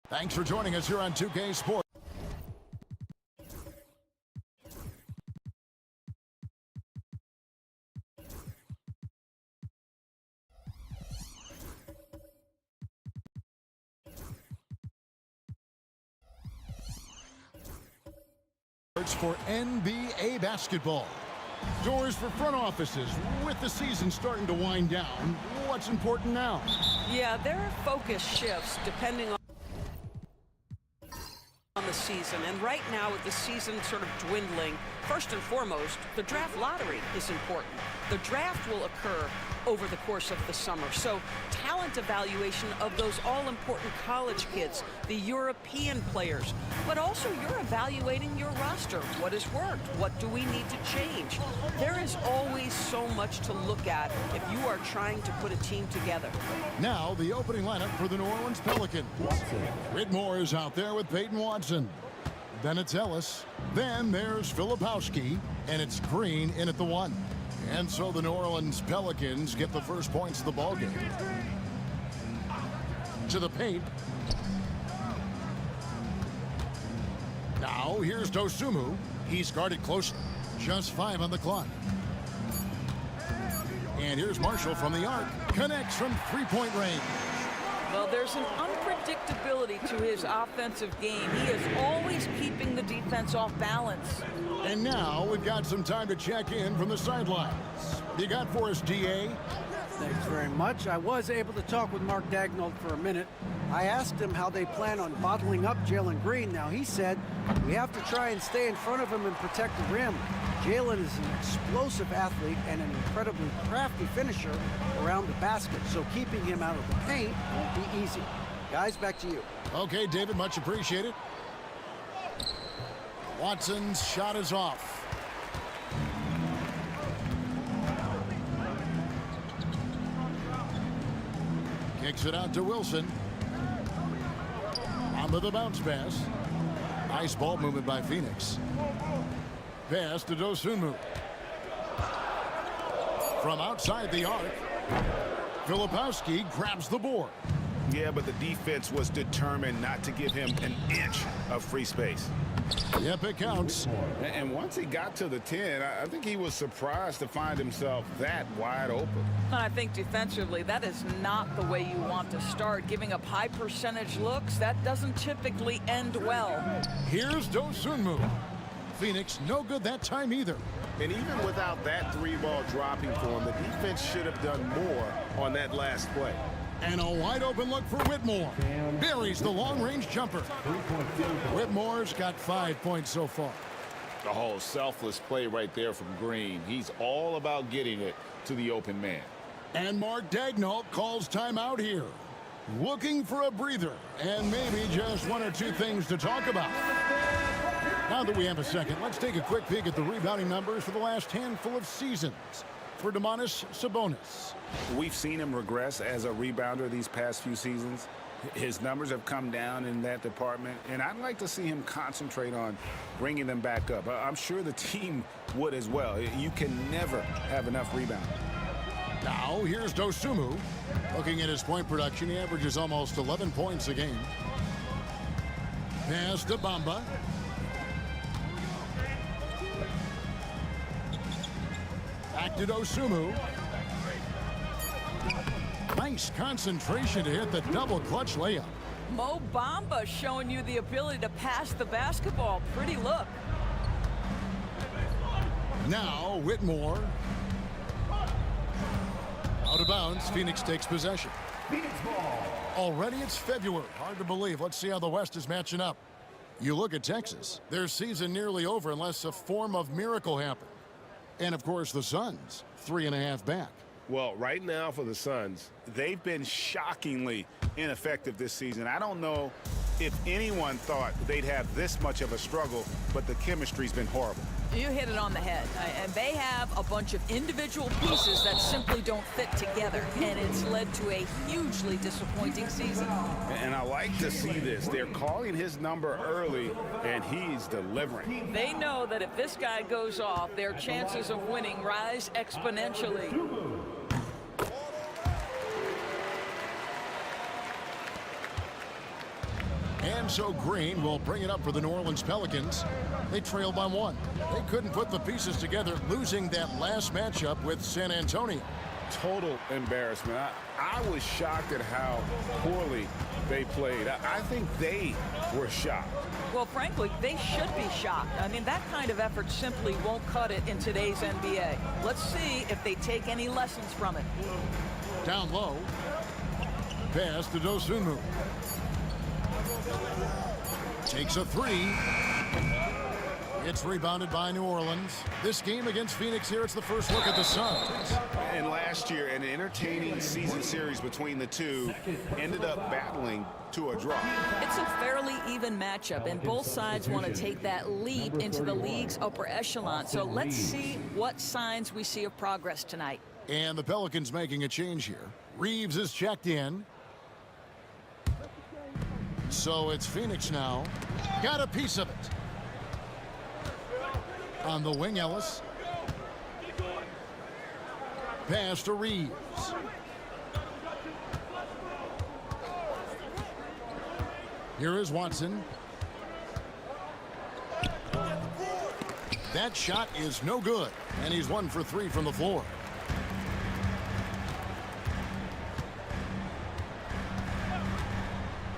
Thanks for joining us here on 2K Sports. For NBA basketball. Doors for front offices. With the season starting to wind down, what's important now? Yeah, there are focus shifts depending on the season. And right now, with the season sort of dwindling, first and foremost, the draft lottery is important. The draft will occur over the course of the summer. So talent evaluation of those all-important college kids, the European players, but also you're evaluating your roster. What has worked? What do we need to change? There is always so much to look at if you are trying to put a team together. Now the opening lineup for the New Orleans Pelicans. Whitmore is out there with Peyton Watson. Then it's Ellis. Then there's Filipowski. And it's Green in at the 1. And so the New Orleans Pelicans get the first points of the ballgame. To the paint. Now here's Dosunmu. He's guarded closely. Just 5 on the clock. And here's Marshall from the arc. Connects from three-point range. Well, there's an unpredictability to his offensive game. He is always keeping the defense off balance. And now we've got some time to check in from the sidelines. You got for us, DA? Thanks very much. I was able to talk with Mark Daigneault for a minute. I asked him how they plan on bottling up Jalen Green. Now, he said we have to try and stay in front of him and protect the rim. Jalen is an explosive athlete and an incredibly crafty finisher around the basket, so keeping him out of the paint won't be easy. Guys, back to you. Okay, David, much appreciated. Watson's shot is off. Kicks it out to Wilson. Onto the bounce pass. Nice ball movement by Phoenix. Pass to Dosunmu. From outside the arc, Filipowski grabs the board. Yeah, but the defense was determined not to give him an inch of free space. Yep, it counts. And once he got to the 10, I think he was surprised to find himself that wide open. I think defensively, that is not the way you want to start. Giving up high percentage looks, that doesn't typically end well. Here's Dosunmu. Phoenix no good that time either. And even without that 3-ball dropping for him, the defense should have done more on that last play. And a wide open look for Whitmore. Buries the long-range jumper. Whitmore's got 5 points so far. The whole selfless play right there from Green. He's all about getting it to the open man. And Mark Daigneault calls timeout here. Looking for a breather and maybe just 1 or 2 things to talk about. Now that we have a second, let's take a quick peek at the rebounding numbers for the last handful of seasons for Domantas Sabonis. We've seen him regress as a rebounder these past few seasons. His numbers have come down in that department, and I'd like to see him concentrate on bringing them back up. I'm sure the team would as well. You can never have enough rebounding. Now here's Dosunmu. Looking at his point production, he averages almost 11 points a game. Pass to Bamba. Back to Dosunmu. Nice concentration to hit the double clutch layup. Mo Bamba showing you the ability to pass the basketball. Pretty look. Now Whitmore. Out of bounds, Phoenix takes possession. Already it's February. Hard to believe. Let's see how the West is matching up. You look at Texas. Their season nearly over unless a form of miracle happened. And, of course, the Suns, 3.5 back. Well, right now for the Suns, they've been shockingly ineffective this season. I don't know if anyone thought they'd have this much of a struggle, but the chemistry's been horrible. You hit it on the head. And they have a bunch of individual pieces that simply don't fit together, and it's led to a hugely disappointing season. And I like to see this. They're calling his number early, and he's delivering. They know that if this guy goes off, their chances of winning rise exponentially. And so Green will bring it up for the New Orleans Pelicans. They trail by 1. They couldn't put the pieces together, losing that last matchup with San Antonio. Total embarrassment. I was shocked at how poorly they played. I think they were shocked. Well, frankly, they should be shocked. I mean, that kind of effort simply won't cut it in today's NBA. Let's see if they take any lessons from it. Down low. Pass to Dosunmu. Takes a 3. It's rebounded by New Orleans. This game against Phoenix here, it's the first look at the Suns. And last year, an entertaining season series between the two ended up battling to a draw. It's a fairly even matchup, and both sides want to take that leap into the league's upper echelon. So let's see what signs we see of progress tonight. And the Pelicans making a change here. Reeves is checked in. So it's Phoenix now. Got a piece of it. On the wing, Ellis. Pass to Reeves. Here is Watson. That shot is no good, and he's 1 for 3 from the floor.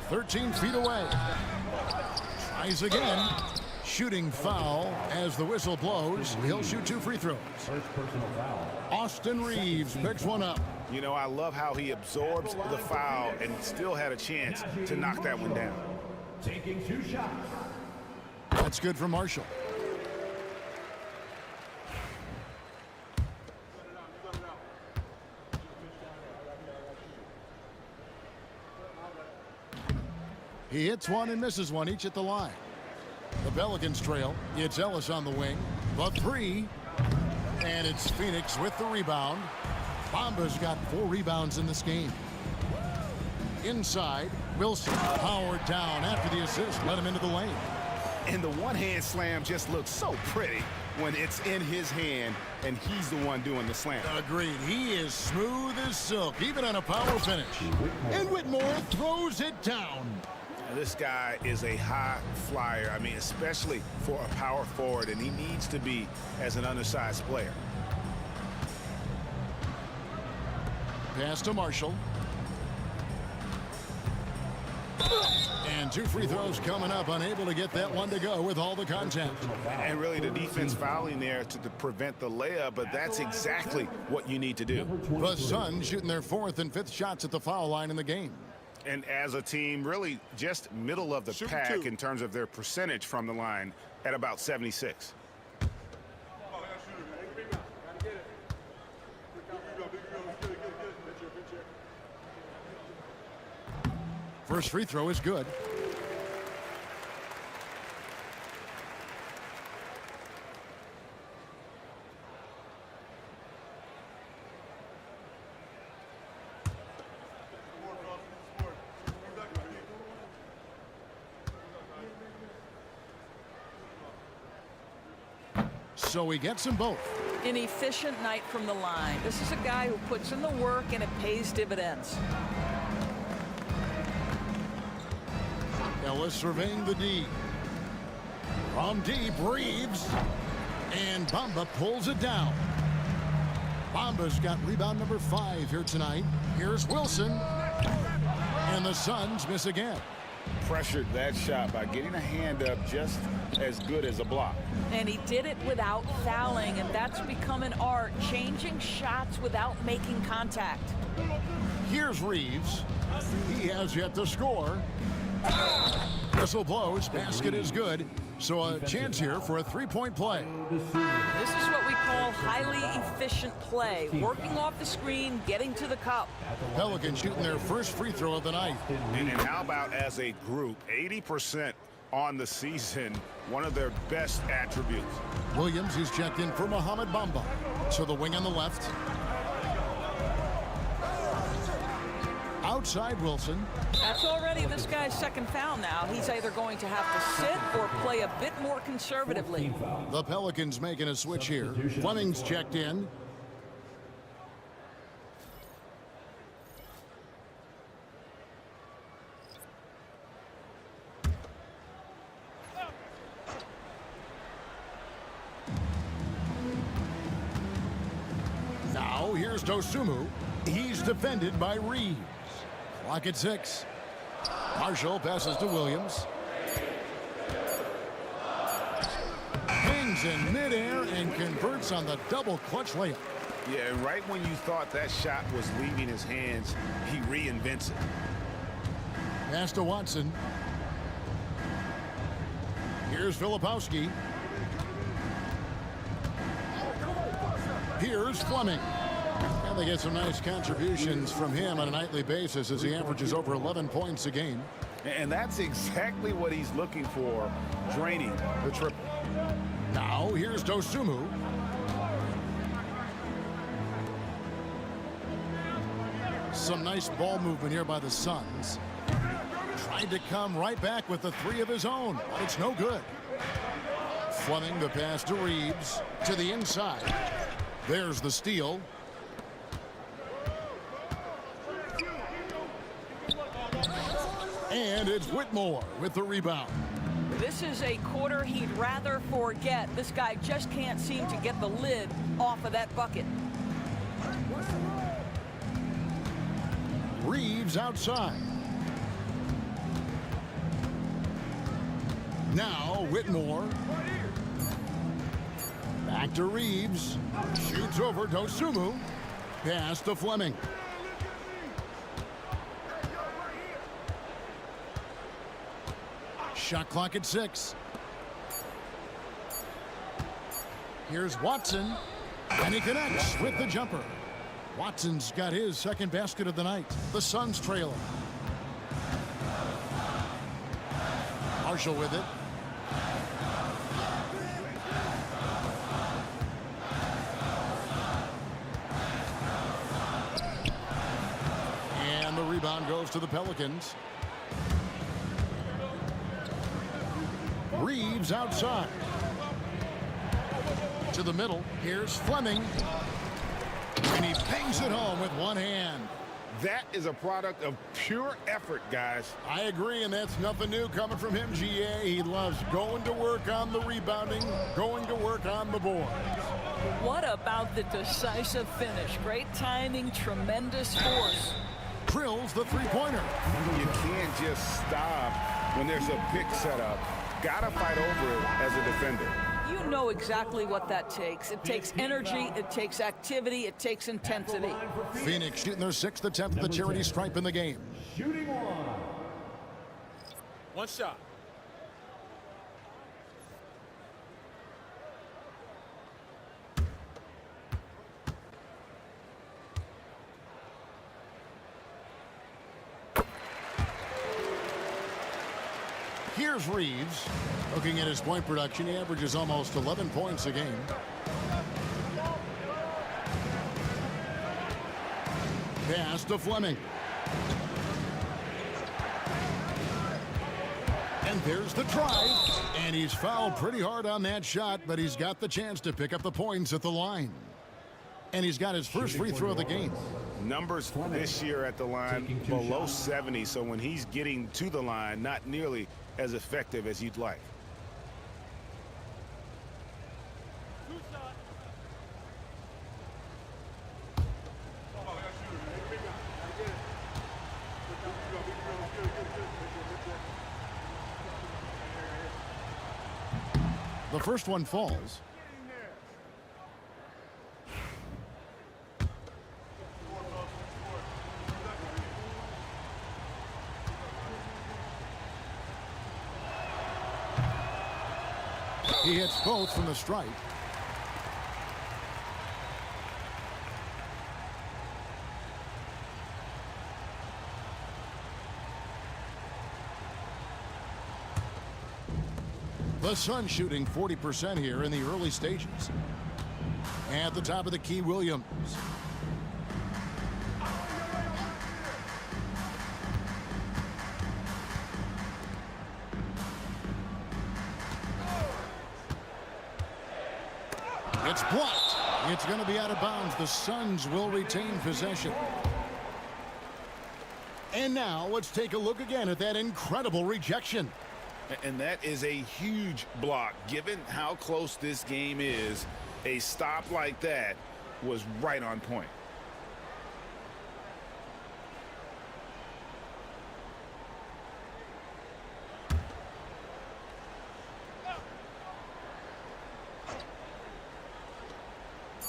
"13 feet away. Tries again. Shooting foul as the whistle blows. He'll shoot 2 free throws. Austin Reeves picks one up. You know, I love how he absorbs the foul and still had a chance to knock that one down. Taking 2 shots. That's good for Marshall. He hits one and misses one, each at the line. The Pelicans trail. It's Ellis on the wing. The 3. And it's Phoenix with the rebound. Bamba's got 4 rebounds in this game. Inside, Wilson powered down after the assist. Let him into the lane. And the one-hand slam just looks so pretty when it's in his hand and he's the one doing the slam. Agreed. He is smooth as silk, even on a power finish. And Whitmore throws it down. This guy is a high flyer. I mean, especially for a power forward, and he needs to be as an undersized player. Pass to Marshall. And 2 free throws coming up, unable to get that one to go with all the contact. And really the defense fouling there to prevent the layup, but that's exactly what you need to do. The Suns shooting their 4th and 5th shots at the foul line in the game. And as a team, really just middle of the pack in terms of their percentage from the line at about 76. First free throw is good. So he gets them both. An efficient night from the line. This is a guy who puts in the work and it pays dividends. Ellis surveying the D. From deep, Reeves. And Bamba pulls it down. Bamba's got rebound number 5 here tonight. Here's Wilson. And the Suns miss again. Pressured that shot by getting a hand up just as good as a block. And he did it without fouling, and that's become an art, changing shots without making contact. Here's Reeves. He has yet to score. Whistle blows. Basket is good. So a chance here for a 3-point play. This is what we call highly efficient play. Working off the screen, getting to the cup. Pelicans shooting their first free throw of the night. And how about as a group, 80% on the season, one of their best attributes. Williams, he's checked in for Mohamed Bamba. To the wing on the left. Outside Wilson. That's already this guy's second foul now. He's either going to have to sit or play a bit more conservatively. The Pelicans making a switch here. Fleming's checked in. Now here's Dosunmu. He's defended by Reeves. Clock at 6. Marshall passes to Williams. Hangs in midair and converts on the double clutch layup. Yeah, and right when you thought that shot was leaving his hands, he reinvents it. Pass to Watson. Here's Filipowski. Here's Fleming. And they get some nice contributions from him on a nightly basis as he averages over 11 points a game. And that's exactly what he's looking for, draining the triple. Now here's Dosunmu. Some nice ball movement here by the Suns. Tried to come right back with the three of his own, but it's no good. Fleming the pass to Reeves to the inside. There's the steal. And it's Whitmore with the rebound. This is a quarter he'd rather forget. This guy just can't seem to get the lid off of that bucket. Reeves outside. Now Whitmore. Back to Reeves. Shoots over Dosunmu. Pass to Fleming. Shot clock at 6. Here's Watson. And he connects with the jumper. Watson's got his second basket of the night. The Suns trailing. Marshall with it. And the rebound goes to the Pelicans. Reeves outside. To the middle. Here's Fleming. And he bangs it home with one hand. That is a product of pure effort, guys. I agree, and that's nothing new coming from him, GA. He loves going to work on the rebounding, going to work on the board. What about the decisive finish? Great timing, tremendous force. Drills the three-pointer. You can't just stop when there's a pick set up. Gotta fight over it as a defender. You know exactly what that takes. It takes energy, it takes activity, it takes intensity. Phoenix shooting their 6th attempt at the charity stripe in the game. Shooting one. One shot. Here's Reeves. Looking at his point production, he averages almost 11 points a game. Pass to Fleming. And there's the drive. And he's fouled pretty hard on that shot, but he's got the chance to pick up the points at the line. And he's got his first free throw of the game. Numbers this year at the line below 70, so when he's getting to the line, not nearly as effective as you'd like. The first one falls. He hits both from the stripe. The Suns shooting 40% here in the early stages. At the top of the key, Williams. It's blocked. It's going to be out of bounds. The Suns will retain possession. And now let's take a look again at that incredible rejection. And that is a huge block. Given how close this game is, a stop like that was right on point.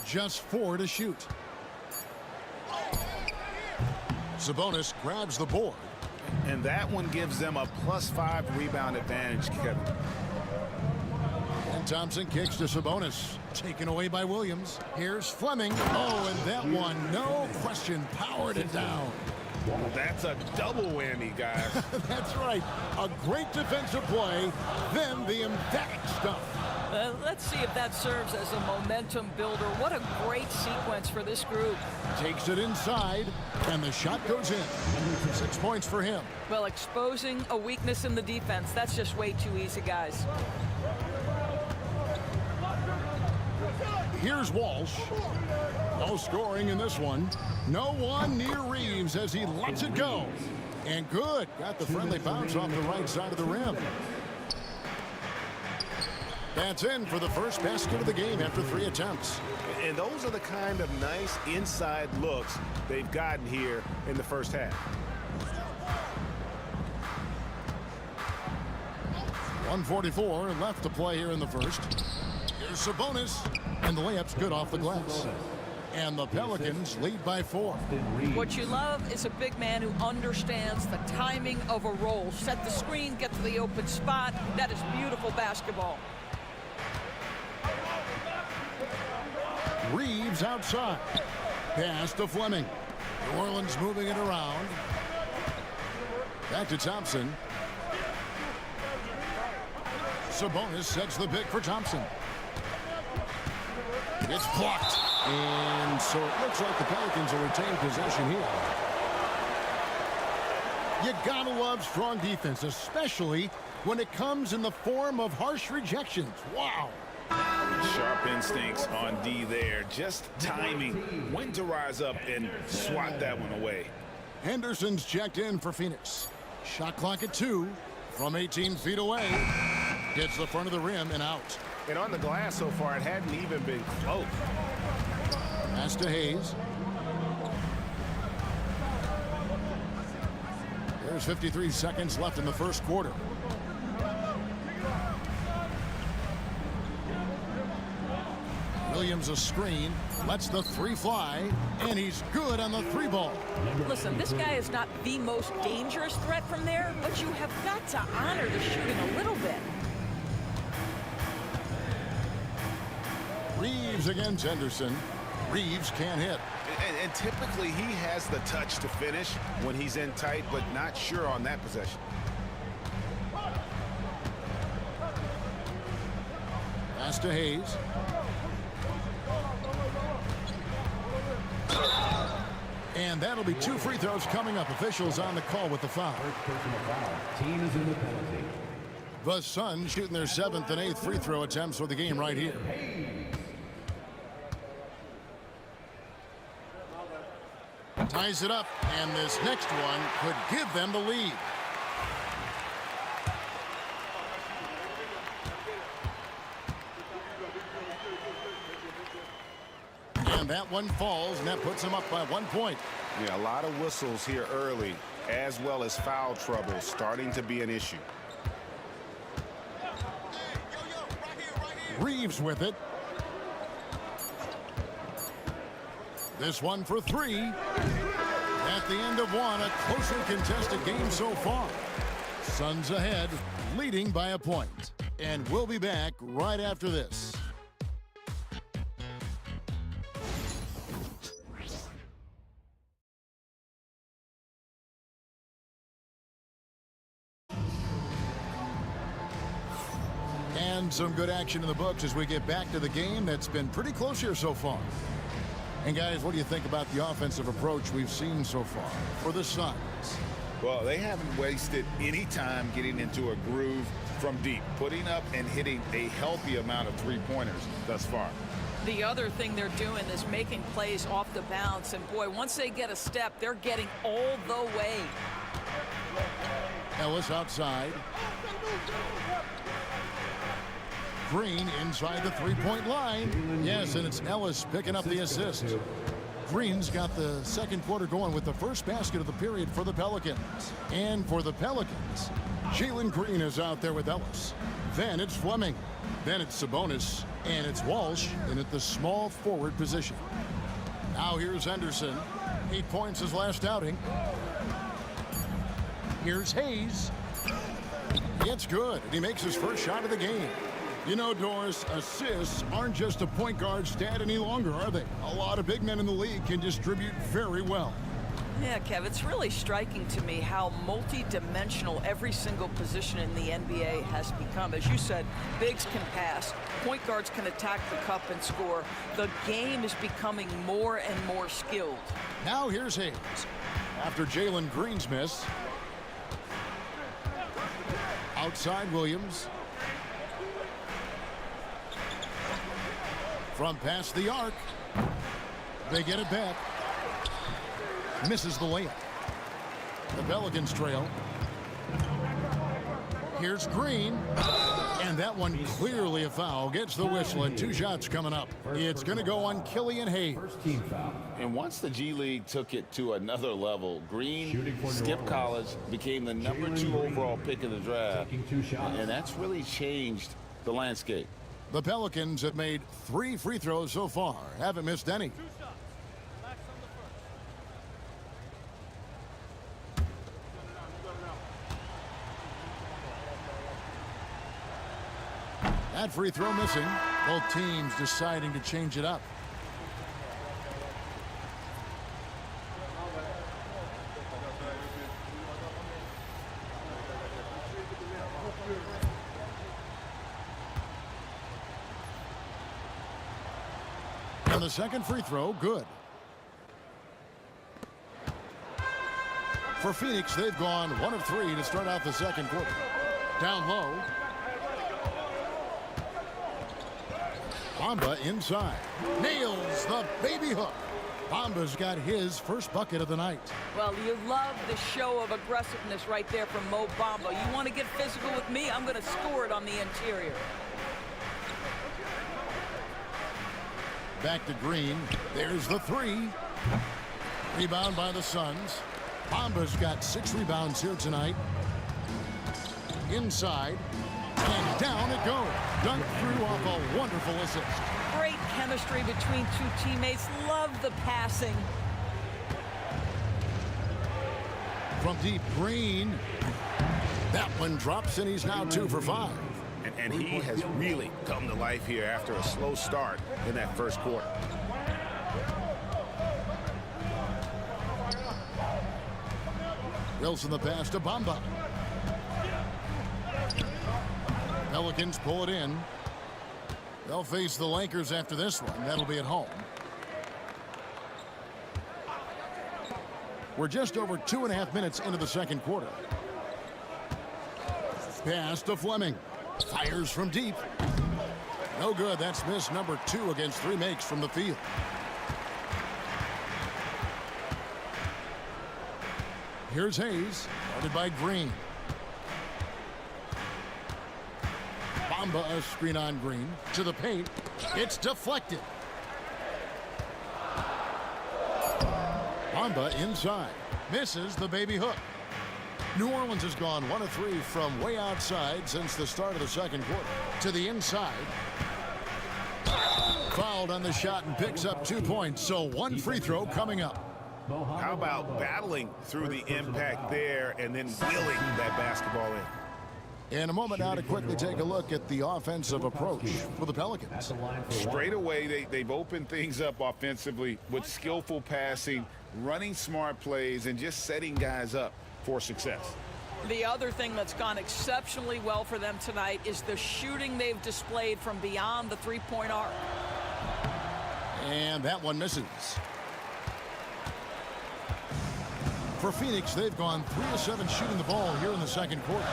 Just 4 to shoot. Sabonis grabs the board. And that one gives them a +5 rebound advantage, Kevin. And Thompson kicks to Sabonis. Taken away by Williams. Here's Fleming. Oh, and that one, no question, powered it down. That's a double whammy, guys. That's right. A great defensive play, then the emphatic stuff. Let's see if that serves as a momentum builder. What a great sequence for this group. Takes it inside, and the shot goes in. 6 points for him. Well, exposing a weakness in the defense, that's just way too easy, guys. Here's Walsh. No scoring in this one. No one near Reeves as he lets it go. And good. Got the friendly bounce off the right side of the rim. That's in for the first basket of the game after 3 attempts. And those are the kind of nice inside looks they've gotten here in the first half. .144 left to play here in the first. Here's Sabonis. And the layup's good off the glass. And the Pelicans lead by 4. What you love is a big man who understands the timing of a roll. Set the screen, get to the open spot. That is beautiful basketball. Reeves outside. Pass to Fleming. New Orleans moving it around. Back to Thompson. Sabonis sets the pick for Thompson. It's blocked. And so it looks like the Pelicans will retain possession here. You gotta love strong defense, especially when it comes in the form of harsh rejections. Wow. Sharp instincts on D there. Just timing. When to rise up and swat that one away. Henderson's checked in for Phoenix. Shot clock at 2 from 18 feet away. Gets the front of the rim and out. And on the glass so far, it hadn't even been close. Pass to Hayes. There's 53 seconds left in the first quarter. Williams a screen, lets the 3 fly, and he's good on the 3 ball. Listen, this guy is not the most dangerous threat from there, but you have got to honor the shooting a little bit. Reeves against Henderson. Reeves can't hit. And typically he has the touch to finish when he's in tight, but not sure on that possession. Pass to Hayes. And that'll be 2 free throws coming up. Officials on the call with the foul. Team is in the penalty. The Suns shooting their 7th and 8th free throw attempts for the game right here. Ties it up, and this next one could give them the lead. And that one falls, and that puts them up by 1 point. Yeah, a lot of whistles here early, as well as foul trouble starting to be an issue. Reeves with it. This one for 3. At the end of one, a closely contested game so far. Suns ahead, leading by a point. And we'll be back right after this. And some good action in the books as we get back to the game that's been pretty close here so far. And guys, what do you think about the offensive approach we've seen so far for the Suns? Well, they haven't wasted any time getting into a groove from deep, putting up and hitting a healthy amount of three-pointers thus far. The other thing they're doing is making plays off the bounce. And, boy, once they get a step, they're getting all the way. Ellis outside. Green inside the three-point line. Yes, and it's Ellis picking up the assist. Green's got the second quarter going with the first basket of the period for the Pelicans. And for the Pelicans, Jalen Green is out there with Ellis. Then it's Fleming. Then it's Sabonis. And it's Walsh in at the small forward position. Now here's Henderson. 8 points his last outing. Here's Hayes. It's good, and he makes his first shot of the game. You know, Doris, assists aren't just a point guard stat any longer, are they? A lot of big men in the league can distribute very well. Yeah, Kev, it's really striking to me how multi-dimensional every single position in the NBA has become. As you said, bigs can pass, point guards can attack the cup and score. The game is becoming more and more skilled. Now here's Hayes. After Jalen Green's miss. Outside Williams. From past the arc. They get it back. Misses the layup. The Pelicans trail. Here's Green. And that one clearly a foul. Gets the whistle and 2 shots coming up. It's going to go on Killian Hayes. First team foul. And once the G League took it to another level, Green skipped college, became the number 2 overall pick in the draft. Taking 2 shots. And that's really changed the landscape. The Pelicans have made 3 free throws so far. Haven't missed any. That free throw missing. Both teams deciding to change it up. And the second free throw, good. For Phoenix, they've gone 1 of 3 to start out the second quarter. Down low. Bamba inside. Nails the baby hook. Bamba's got his first bucket of the night. Well, you love the show of aggressiveness right there from Mo Bamba. You want to get physical with me? I'm going to score it on the interior. Back to Green. There's the 3. Rebound by the Suns. Bamba's got 6 rebounds here tonight. Inside. And down it goes. Dunked through off a wonderful assist. Great chemistry between 2 teammates. Love the passing. From deep, Green. That one drops, and he's now 2 for 5. And he has really come to life here after a slow start in that first quarter. Wilson the pass to Bamba. Pelicans pull it in. They'll face the Lakers after this one. That'll be at home. We're just over 2.5 minutes into the second quarter. Pass to Fleming. Fires from deep. No good. That's miss number 2 against 3 makes from the field. Here's Hayes. Guarded by Green. Bamba a screen on Green. To the paint. It's deflected. Bamba inside. Misses the baby hook. New Orleans has gone 1 of 3 from way outside since the start of the second quarter. To the inside. Fouled on the shot and picks up 2 points. So 1 free throw coming up. How about battling through the impact there and then wheeling that basketball in? In a moment now to quickly take a look at the offensive approach for the Pelicans. Straight away, they've opened things up offensively with skillful passing, running smart plays, and just setting guys up for success. The other thing that's gone exceptionally well for them tonight is the shooting they've displayed from beyond the three-point arc. And that one misses. For Phoenix, they've gone 3 of 7 shooting the ball here in the second quarter.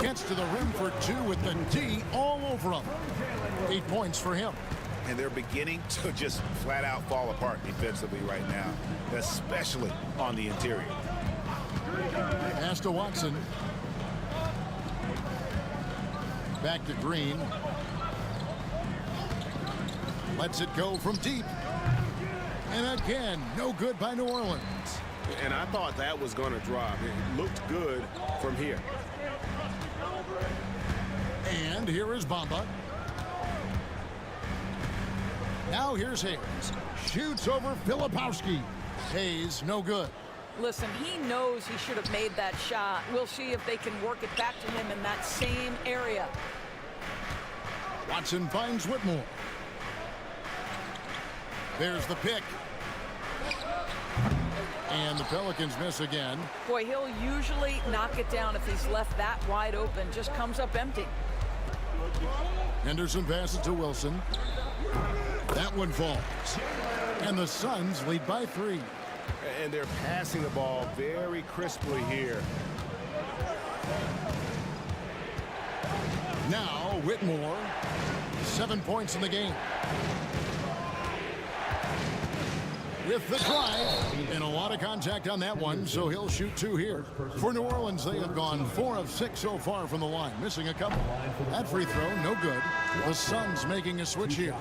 Gets to the rim for 2 with the D all over him. 8 points for him. And they're beginning to just flat out fall apart defensively right now, especially on the interior. Pass to Watson. Back to Green. Lets it go from deep. And again, no good by New Orleans. And I thought that was going to drop. It looked good from here. And here is Bamba. Now here's Hayes. Shoots over Filipowski. Hayes, no good. Listen, he knows he should have made that shot. We'll see if they can work it back to him in that same area. Watson finds Whitmore. There's the pick. And the Pelicans miss again. Boy, he'll usually knock it down if he's left that wide open. Just comes up empty. Henderson passes to Wilson. That one falls. And the Suns lead by 3. And they're passing the ball very crisply here. Now Whitmore, 7 points in the game. With the drive, and a lot of contact on that one, so he'll shoot 2 here. For New Orleans, they have gone 4 of 6 so far from the line, missing a couple. That free throw, no good. The Suns making a switch here.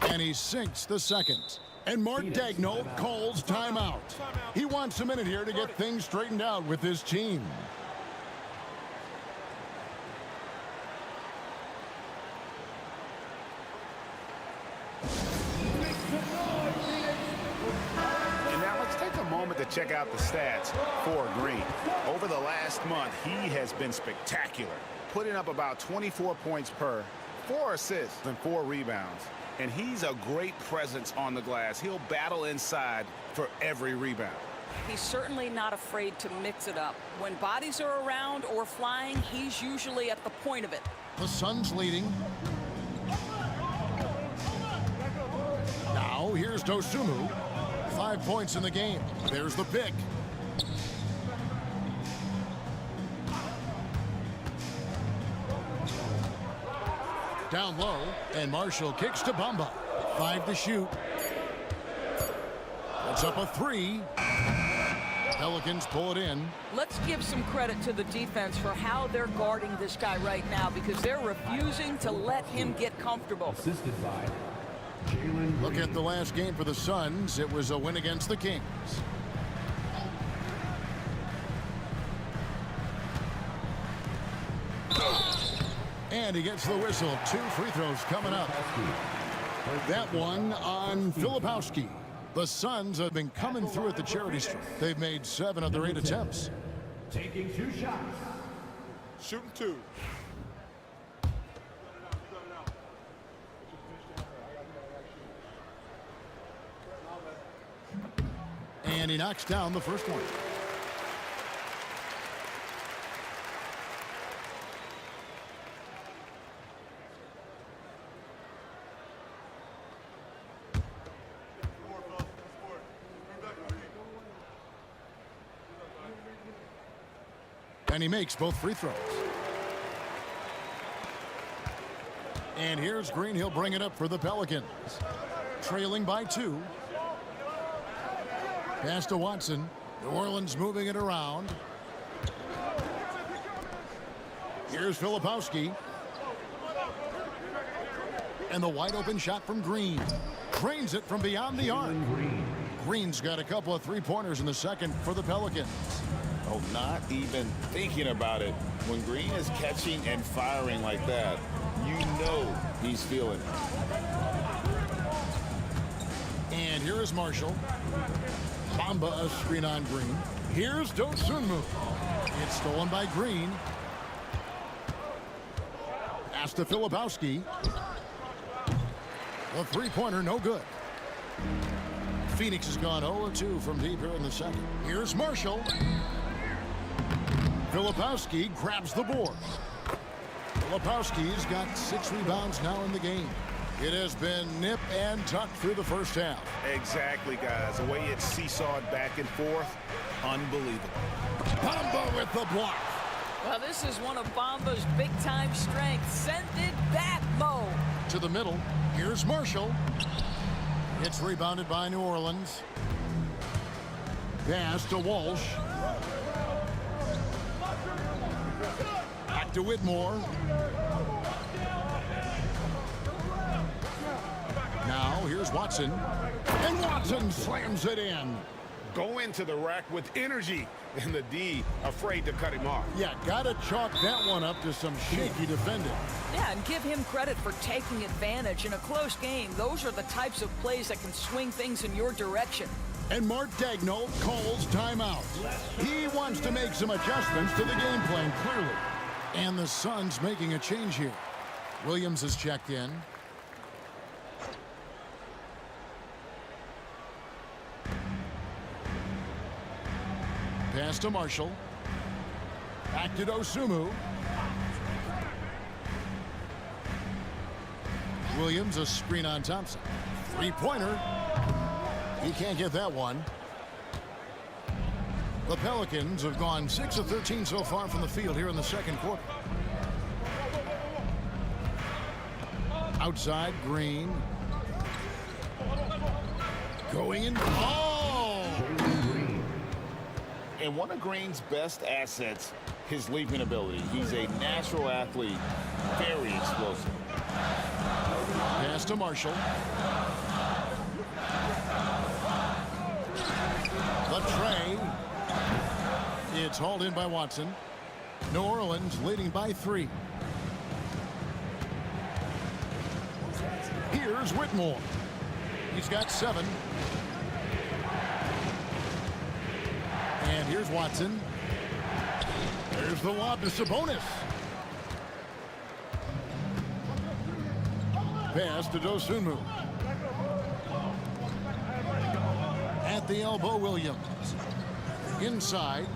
And he sinks the second. And Mark Daigneault calls timeout. He wants a minute here to get things straightened out with his team. And now let's take a moment to check out the stats for Green. Over the last month, he has been spectacular, putting up about 24 points per, 4 assists and 4 rebounds. And he's a great presence on the glass. He'll battle inside for every rebound. He's certainly not afraid to mix it up. When bodies are around or flying, he's usually at the point of it. The Suns leading. Now here's Dosunmu. 5 points in the game. There's the pick. Down low, and Marshall kicks to Bamba. 5 to shoot. Puts up a 3. Pelicans pull it in. Let's give some credit to the defense for how they're guarding this guy right now, because they're refusing to let him get comfortable. Assisted by Jalen Look at the last game for the Suns. It was a win against the Kings. And he gets the whistle. 2 free throws coming up. That one on Filipowski. The Suns have been coming through at the charity stripe. They've made 7 of their 8 attempts. taking 2 shots. Shooting 2. And he knocks down the first one. And he makes both free throws. And here's Green. He'll bring it up for the Pelicans. Trailing by 2. Pass to Watson. New Orleans moving it around. Here's Filipowski. And the wide open shot from Green. Drains it from beyond the arc. Green's got a couple of three-pointers in the second for the Pelicans. Oh, not even thinking about it. When Green is catching and firing like that, you know he's feeling it. Here's Marshall. Bamba a screen on Green. Here's Dosunmu. It's stolen by Green. Pass to Filipowski. The three-pointer, no good. Phoenix has gone 0-2 from deep here in the second. Here's Marshall. Filipowski grabs the board. Filipowski's got 6 rebounds now in the game. It has been nip and tuck through the first half. Exactly, guys. The way it seesawed back and forth, unbelievable. Bamba with the block. Well, this is one of Bamba's big-time strengths. Send it back, Mo. To the middle. Here's Marshall. It's rebounded by New Orleans. Pass to Walsh. Back to Whitmore. Now here's Watson. And Watson slams it in. Go into the rack with energy, and the D afraid to cut him off. Yeah, gotta chalk that one up to some shaky defending. Yeah, and give him credit for taking advantage in a close game. Those are the types of plays that can swing things in your direction. And Mark Daigneault calls timeout. He wants to make some adjustments to the game plan, clearly. And the Suns making a change here. Williams has checked in. Pass to Marshall. Back to Dosunmu. Williams a screen on Thompson. Three-pointer. He can't get that one. The Pelicans have gone 6 of 13 so far from the field here in the second quarter. Outside, Green. Going in. Oh! And one of Green's best assets, his leaping ability. He's a natural athlete, very explosive. Pass to Marshall. The tray. It's hauled in by Watson. New Orleans leading by 3. Here's Whitmore. He's got 7. And here's Watson. There's the lob to Sabonis. Pass to Dosunmu. At the elbow, Williams. Inside.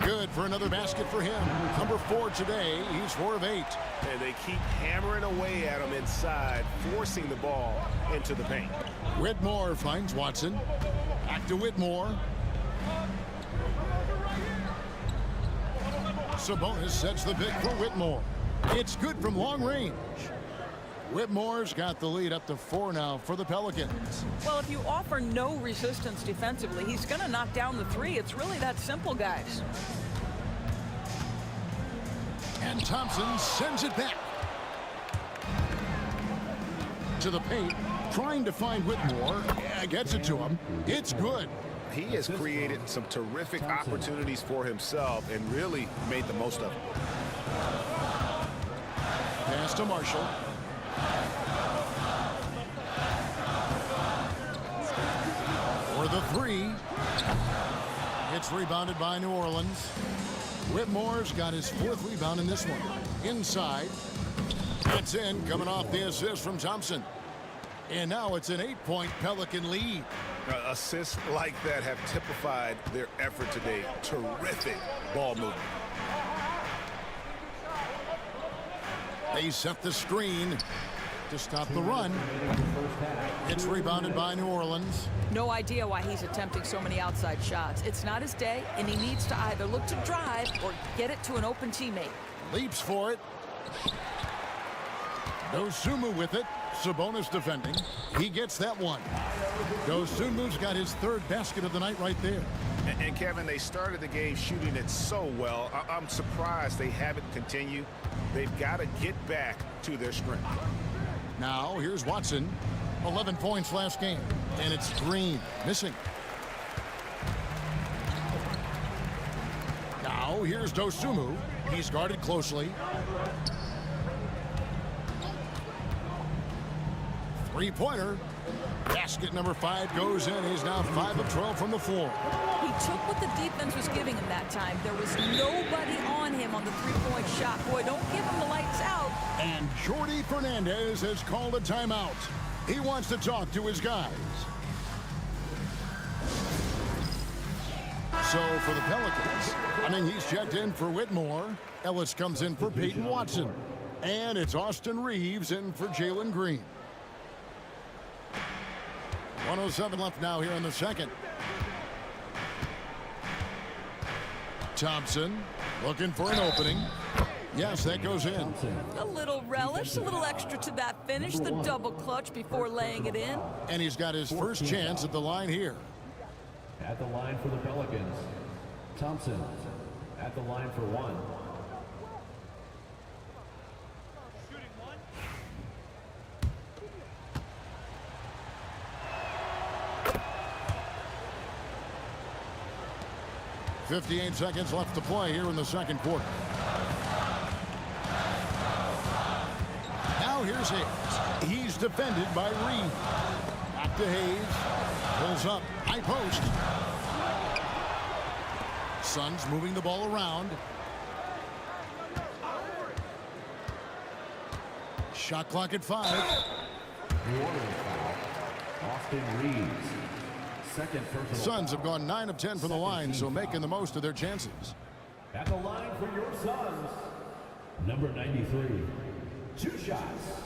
Good for another basket for him. Number 4 today. He's 4 of 8. And they keep hammering away at him inside, forcing the ball into the paint. Whitmore finds Watson. Back to Whitmore. Sabonis sets the pick for Whitmore. It's good from long range. Whitmore's got the lead up to 4 now for the Pelicans. Well, if you offer no resistance defensively, he's going to knock down the 3. It's really that simple, guys. And Thompson sends it back. To the paint, trying to find Whitmore. Yeah, gets it to him. It's good. He has created some terrific opportunities for himself and really made the most of them. Pass to Marshall. For the 3. It's rebounded by New Orleans. Whitmore's got his 4th rebound in this one. Inside. It's in, coming off the assist from Thompson. And now it's an 8-point Pelican lead. Assists like that have typified their effort today. Terrific ball movement. They set the screen to stop the run. It's rebounded by New Orleans. No idea why he's attempting so many outside shots. It's not his day, and he needs to either look to drive or get it to an open teammate. Leaps for it. Dosunmu with it. Sabonis defending. He gets that one. Dosunmu's got his 3rd basket of the night right there. And Kevin, they started the game shooting it so well. I'm surprised they haven't continued. They've got to get back to their strength. Now here's Watson. 11 points last game. And it's Green missing. Now here's Dosunmu. He's guarded closely. 3-pointer. Basket number 5 goes in. He's now 5 of 12 from the floor. He took what the defense was giving him that time. There was nobody on him on the three-point shot. Boy, don't give him the lights out. And Jordi Fernandez has called a timeout. He wants to talk to his guys. So for the Pelicans, he's checked in for Whitmore. Ellis comes in for Peyton Watson. And it's Austin Reeves in for Jalen Green. 1:07 left now here in the second. Thompson looking for an opening. Yes, that goes in. A little relish, a little extra to that finish, the double clutch before laying it in. And he's got his first chance at the line here. At the line for the Pelicans, Thompson. At the line for 1. .58 seconds left to play here in the second quarter. Now here's Hayes. He's defended by Reed. Back to Hayes. Pulls up. High post. Suns moving the ball around. Shot clock at 5. New Orleans foul. Austin Reeves. Second personal. Suns have gone 9 of 10 from the line, so making the most of their chances. At the line for your Suns, number 93. 2 shots.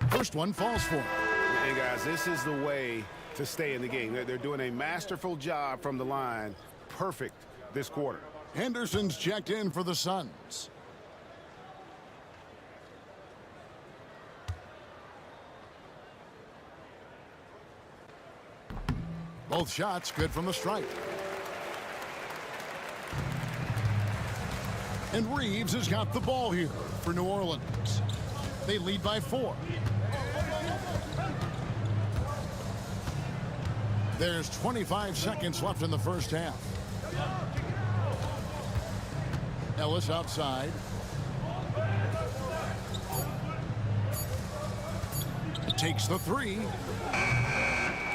First one falls for him. And guys, this is the way to stay in the game. They're doing a masterful job from the line. Perfect this quarter. Henderson's checked in for the Suns. Both shots good from the stripe. And Reeves has got the ball here for New Orleans. They lead by 4. There's 25 seconds left in the first half. Ellis outside. Takes the 3.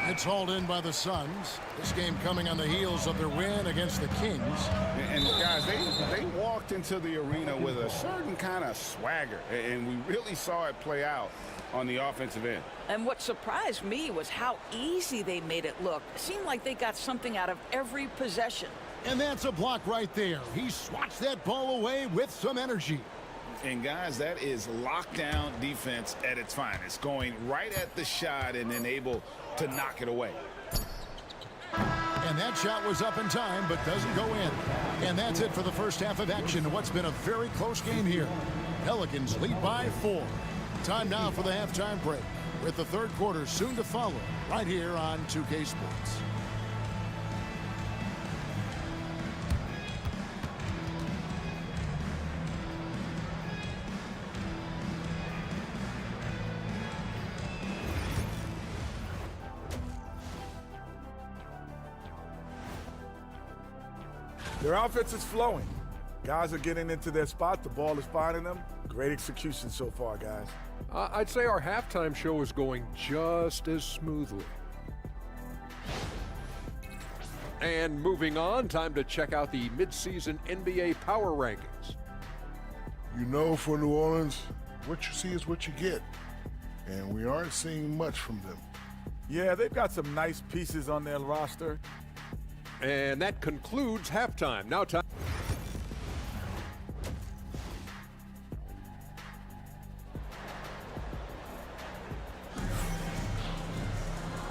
It's hauled in by the Suns. This game coming on the heels of their win against the Kings. And guys, they walked into the arena with a certain kind of swagger, and we really saw it play out on the offensive end. And what surprised me was how easy they made it look. It seemed like they got something out of every possession. And that's a block right there. He swats that ball away with some energy. And guys, that is lockdown defense at its finest, going right at the shot and then able to knock it away. And that shot was up in time, but doesn't go in. And that's it for the first half of action. What's been a very close game here. Pelicans lead by 4. Time now for the halftime break, with the third quarter soon to follow, right here on 2K Sports. Their offense is flowing. Guys are getting into their spot. The ball is finding them. Great execution so far, guys. I'd say our halftime show is going just as smoothly. And moving on, time to check out the midseason NBA Power Rankings. You know, for New Orleans, what you see is what you get. And we aren't seeing much from them. Yeah, they've got some nice pieces on their roster. And that concludes halftime. Now time.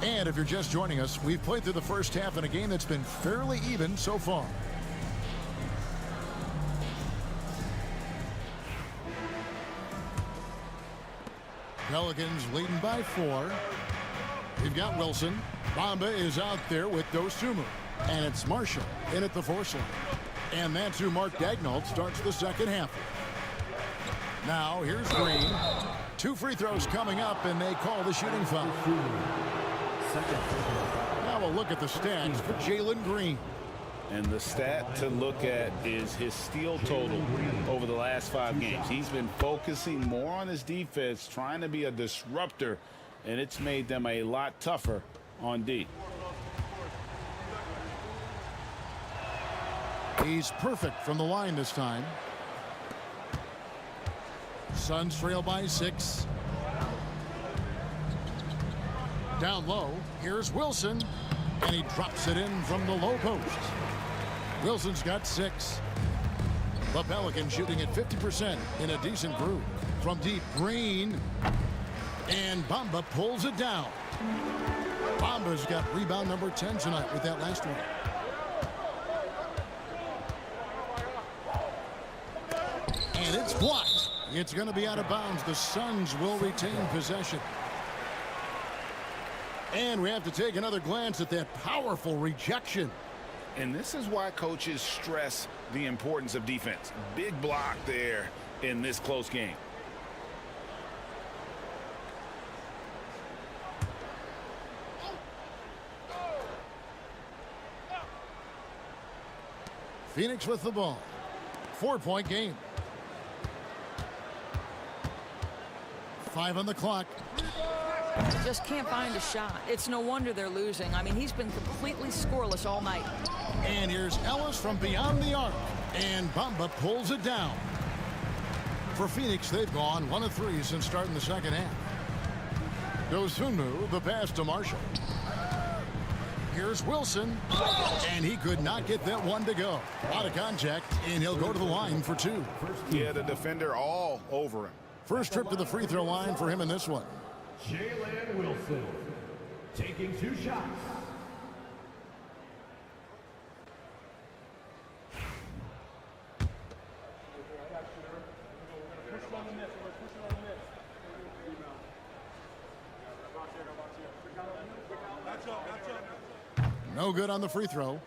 And if you're just joining us, we've played through the first half in a game that's been fairly even so far. Pelicans leading by 4. We've got Wilson. Bamba is out there with Dosunmu. And it's Marshall in at the force line. And that's who Mark Daigneault starts the second half. Now here's Green. 2 free throws coming up, and they call the shooting foul. Now a look at the stats for Jalen Green. And the stat to look at is his steal total over the last 5 games. He's been focusing more on his defense, trying to be a disruptor, and it's made them a lot tougher on D. He's perfect from the line this time. Suns trail by 6. Down low, here's Wilson, and he drops it in from the low post. Wilson's got 6. The Pelicans shooting at 50% in a decent groove. From deep, Green, and Bamba pulls it down. Bamba's got rebound number 10 tonight with that last one. And it's blocked. It's going to be out of bounds. The Suns will retain possession. And we have to take another glance at that powerful rejection. And this is why coaches stress the importance of defense. Big block there in this close game. Phoenix with the ball. 4-point game. 5 on the clock. Just can't find a shot. It's no wonder they're losing. I mean, he's been completely scoreless all night. And here's Ellis from beyond the arc. And Bamba pulls it down. For Phoenix, they've gone 1 of 3 since starting the second half. Dosunmu, the pass to Marshall. Here's Wilson. And he could not get that one to go. A lot of contact, and he'll go to the line for 2. Yeah, the defender all over him. First trip to the free throw line for him in this one. Jalen Wilson taking 2 shots. No good on the free throw.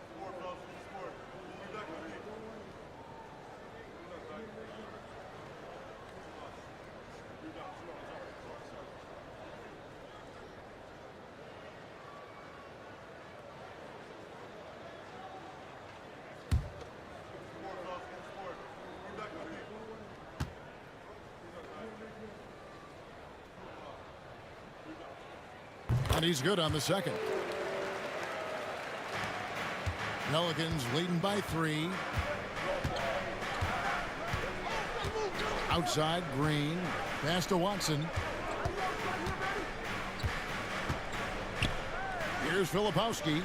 And he's good on the second. Pelicans leading by 3. Outside, Green. Pass to Watson. Here's Filipowski.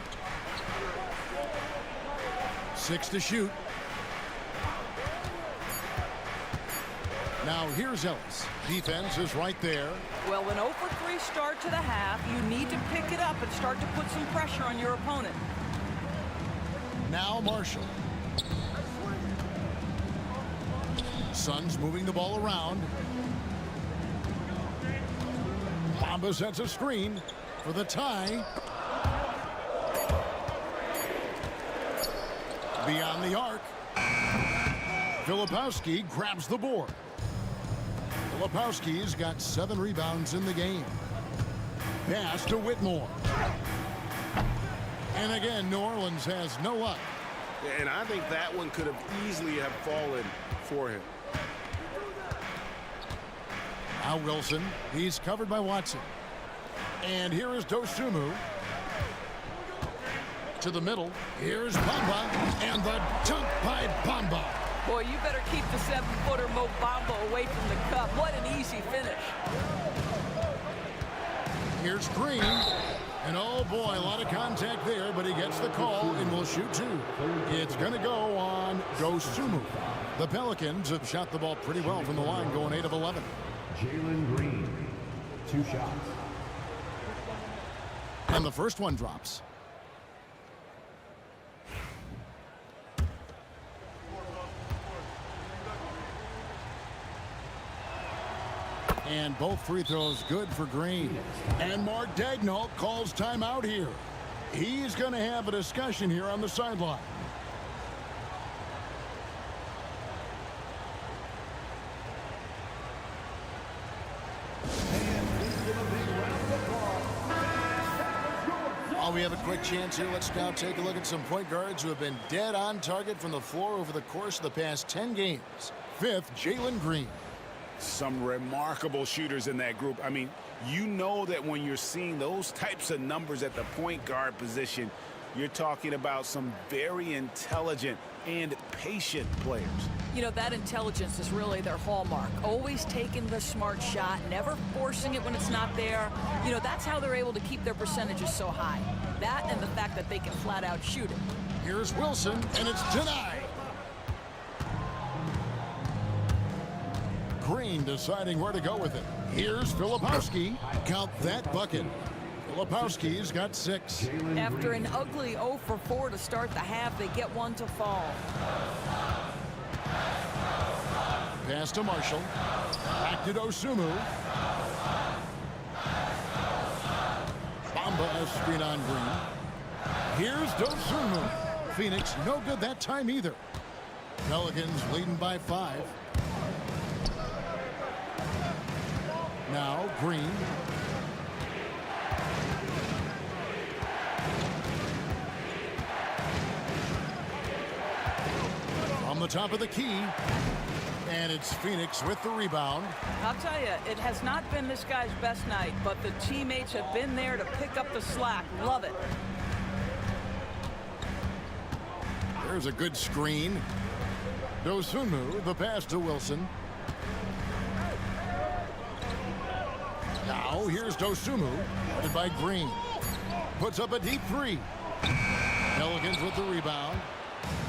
6 to shoot. Now here's Ellis. Defense is right there. Well, an 0 for 3 start to the half. You need to pick it up and start to put some pressure on your opponent. Now Marshall. Suns moving the ball around. Bamba sets a screen for the tie. Beyond the arc. Filipowski grabs the board. Filipowski's got 7 rebounds in the game. Pass to Whitmore. And again, New Orleans has no luck. And I think that one could have easily have fallen for him. Now Wilson. He's covered by Watson. And here is Dosunmu. To the middle. Here's Bamba. And the dunk by Bamba. Boy, you better keep the 7-footer Mo Bamba away from the cup. What an easy finish. Here's Green. And oh boy, a lot of contact there, but he gets the call and will shoot 2. It's going to go on Dosunmu. The Pelicans have shot the ball pretty well from the line, going 8 of 11. Jalen Green, 2 shots. And the first one drops. And both free throws good for Green. And Mark Daigneault calls timeout here. He's going to have a discussion here on the sideline. While we have a quick chance here, let's now take a look at some point guards who have been dead on target from the floor over the course of the past 10 games. Fifth, Jalen Green. Some remarkable shooters in that group. I mean, you know that when you're seeing those types of numbers at the point guard position, you're talking about some very intelligent and patient players. You know, that intelligence is really their hallmark. Always taking the smart shot, never forcing it when it's not there. You know, that's how they're able to keep their percentages so high. That and the fact that they can flat out shoot it. Here's Wilson, and it's denied. Green deciding where to go with it. Here's Filipowski. Count that bucket. Filipowski's got 6. After an ugly 0 for 4 to start the half, they get one to fall. Pass to Marshall. Back to Dosumu. Bamba has screen on Green. Here's Dosumu. Phoenix no good that time either. Pelicans leading by 5. Now Green. On the top of the key. And it's Phoenix with the rebound. I'll tell you, it has not been this guy's best night, but the teammates have been there to pick up the slack. Love it. There's a good screen. Dosunmu, the pass to Wilson. Now here's Dosunmu, headed by Green. Puts up a deep 3. Pelicans with the rebound.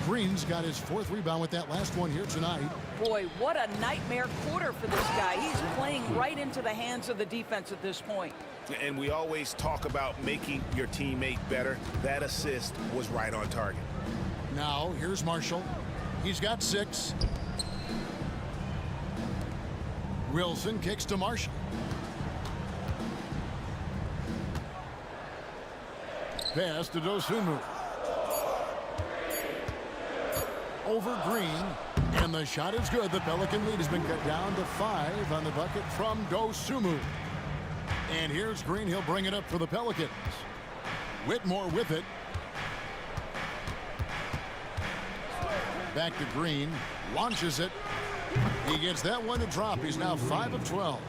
Green's got his 4th rebound with that last one here tonight. Boy, what a nightmare quarter for this guy. He's playing right into the hands of the defense at this point. And we always talk about making your teammate better. That assist was right on target. Now here's Marshall. He's got 6. Wilson kicks to Marshall. Pass to Dosunmu. Over Green, and the shot is good. The Pelican lead has been cut down to 5 on the bucket from Dosunmu. And here's Green. He'll bring it up for the Pelicans. Whitmore with it. Back to Green. Launches it. He gets that one to drop. He's now 5 of 12.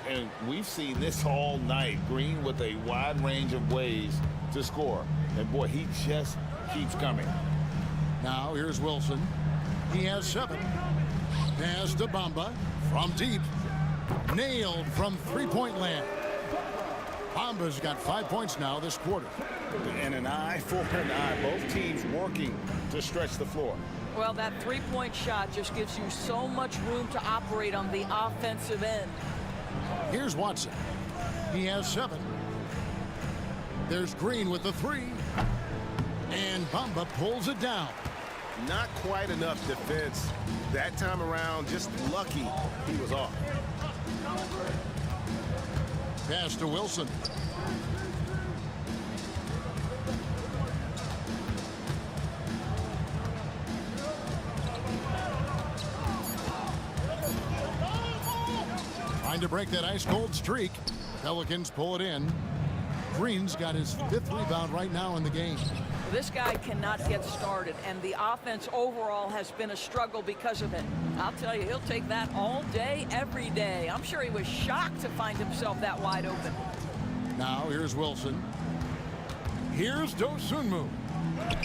And we've seen this all night. Green with a wide range of ways to score. And boy, he just keeps coming. Now here's Wilson. He has 7. Pass to Bamba from deep. Nailed from 3-point land. Bamba's got 5 points now this quarter. And an eye for an eye. Both teams working to stretch the floor. Well, that 3-point shot just gives you so much room to operate on the offensive end. Here's Watson. He has 7. There's Green with the 3. And Bamba pulls it down. Not quite enough defense. That time around, just lucky he was off. Pass to Wilson. Trying to break that ice-cold streak. Pelicans pull it in. Green's got his 5th rebound right now in the game. This guy cannot get started, and the offense overall has been a struggle because of it. I'll tell you, he'll take that all day, every day. I'm sure he was shocked to find himself that wide open. Now here's Wilson. Here's Dosunmu.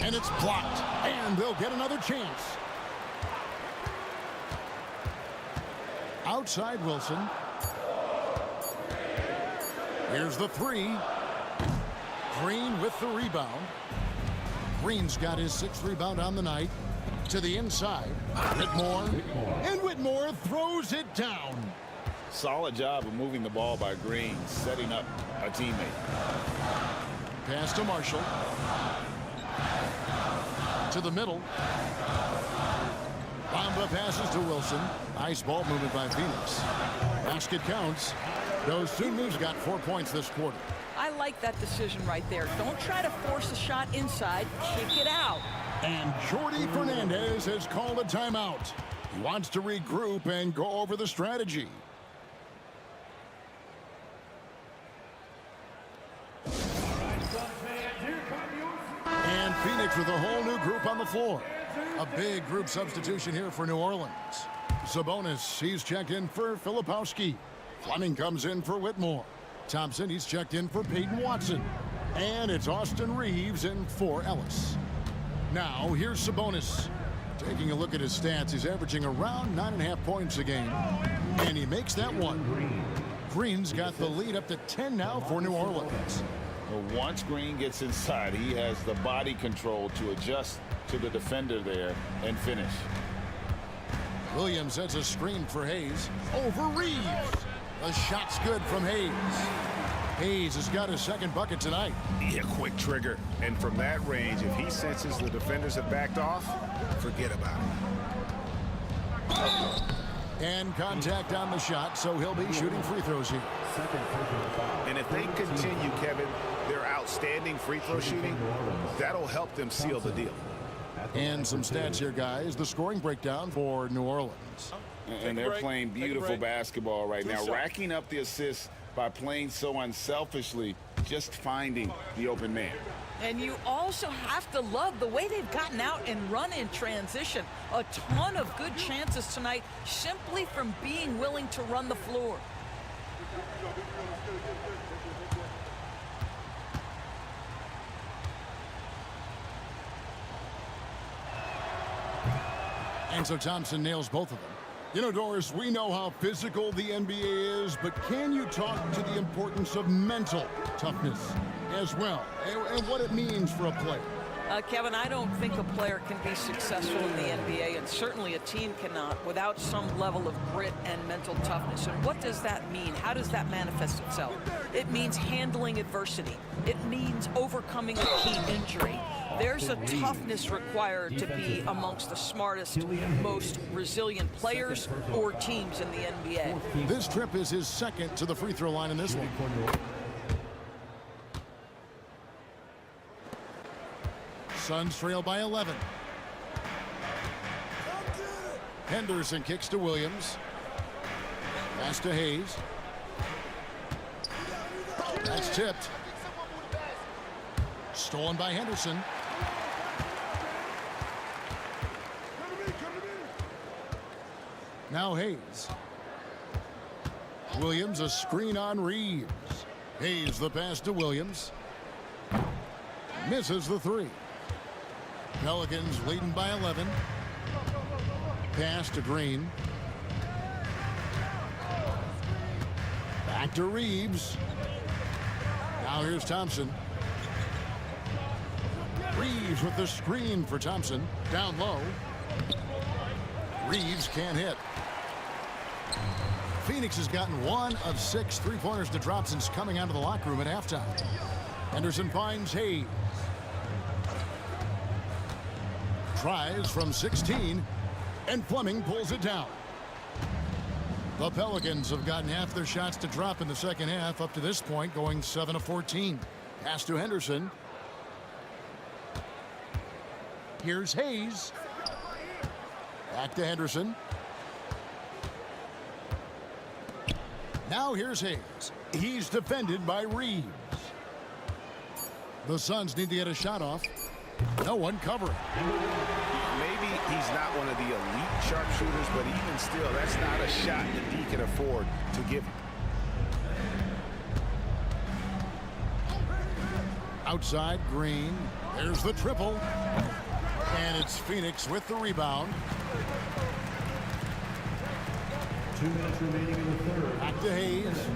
And it's blocked. And they'll get another chance. Outside Wilson. Here's the 3. Green with the rebound. Green's got his 6th rebound on the night. To the inside. Whitmore. And Whitmore throws it down. Solid job of moving the ball by Green, setting up a teammate. Pass to Marshall. To the middle. Bamba passes to Wilson. Nice ball movement by Phoenix. Basket counts. Dosunmu's got 4 points this quarter. I like that decision right there. Don't try to force a shot inside. Kick it out. And Jordi Fernandez has called a timeout. He wants to regroup and go over the strategy. Phoenix with a whole new group on the floor. A big group substitution here for New Orleans. Sabonis, he's checked in for Filipowski. Fleming comes in for Whitmore. Thompson, he's checked in for Peyton Watson. And it's Austin Reeves in for Ellis. Now, here's Sabonis. Taking a look at his stats, he's averaging around 9.5 points a game. And he makes that one. Green's got the lead up to 10 now for New Orleans. Well, once Green gets inside, he has the body control to adjust to the defender there and finish. Williams sets a screen for Hayes. Over Reeves. The shot's good from Hayes. Hayes has got his second bucket tonight. Yeah, quick trigger. And from that range, if he senses the defenders have backed off, forget about it. And contact on the shot, so he'll be shooting free throws here. And if they continue, Kevin, their outstanding free throw shooting, that'll help them seal the deal. And some stats here, guys. The scoring breakdown for New Orleans. And they're playing beautiful basketball right now, racking up the assists by playing so unselfishly, just finding the open man. And you also have to love the way they've gotten out and run in transition. A ton of good chances tonight simply from being willing to run the floor. And so Thompson nails both of them. You know, Doris, we know how physical the NBA is, but can you talk to the importance of mental toughness as well, and what it means for a player? Kevin, I don't think a player can be successful in the NBA, and certainly a team cannot, without some level of grit and mental toughness. And what does that mean? How does that manifest itself? It means handling adversity. It means overcoming a key injury. There's a toughness required to be amongst the smartest, most resilient players or teams in the NBA. This trip is his second to the free throw line in this one. Suns trail by 11. Henderson kicks to Williams. Pass to Hayes. That's tipped. Stolen by Henderson. Now Hayes. Williams, a screen on Reeves. Hayes, the pass to Williams. Misses the three. Pelicans leading by 11. Pass to Green. Back to Reeves. Now here's Thompson. Reeves with the screen for Thompson. Down low. Reeves can't hit. Phoenix has gotten 1 of 6 three-pointers to drop since coming out of the locker room at halftime. Henderson finds Hayes. Tries from 16, and Fleming pulls it down. The Pelicans have gotten half their shots to drop in the second half up to this point, going 7 of 14. Pass to Henderson. Here's Hayes. Back to Henderson. Now here's Hayes. He's defended by Reeves. The Suns need to get a shot off. No one covering. Maybe he's not one of the elite sharpshooters, but even still, that's not a shot that he can afford to give him. Outside, Green. There's the triple. And it's Phoenix with the rebound. 2 minutes remaining in the third. Back to Hayes.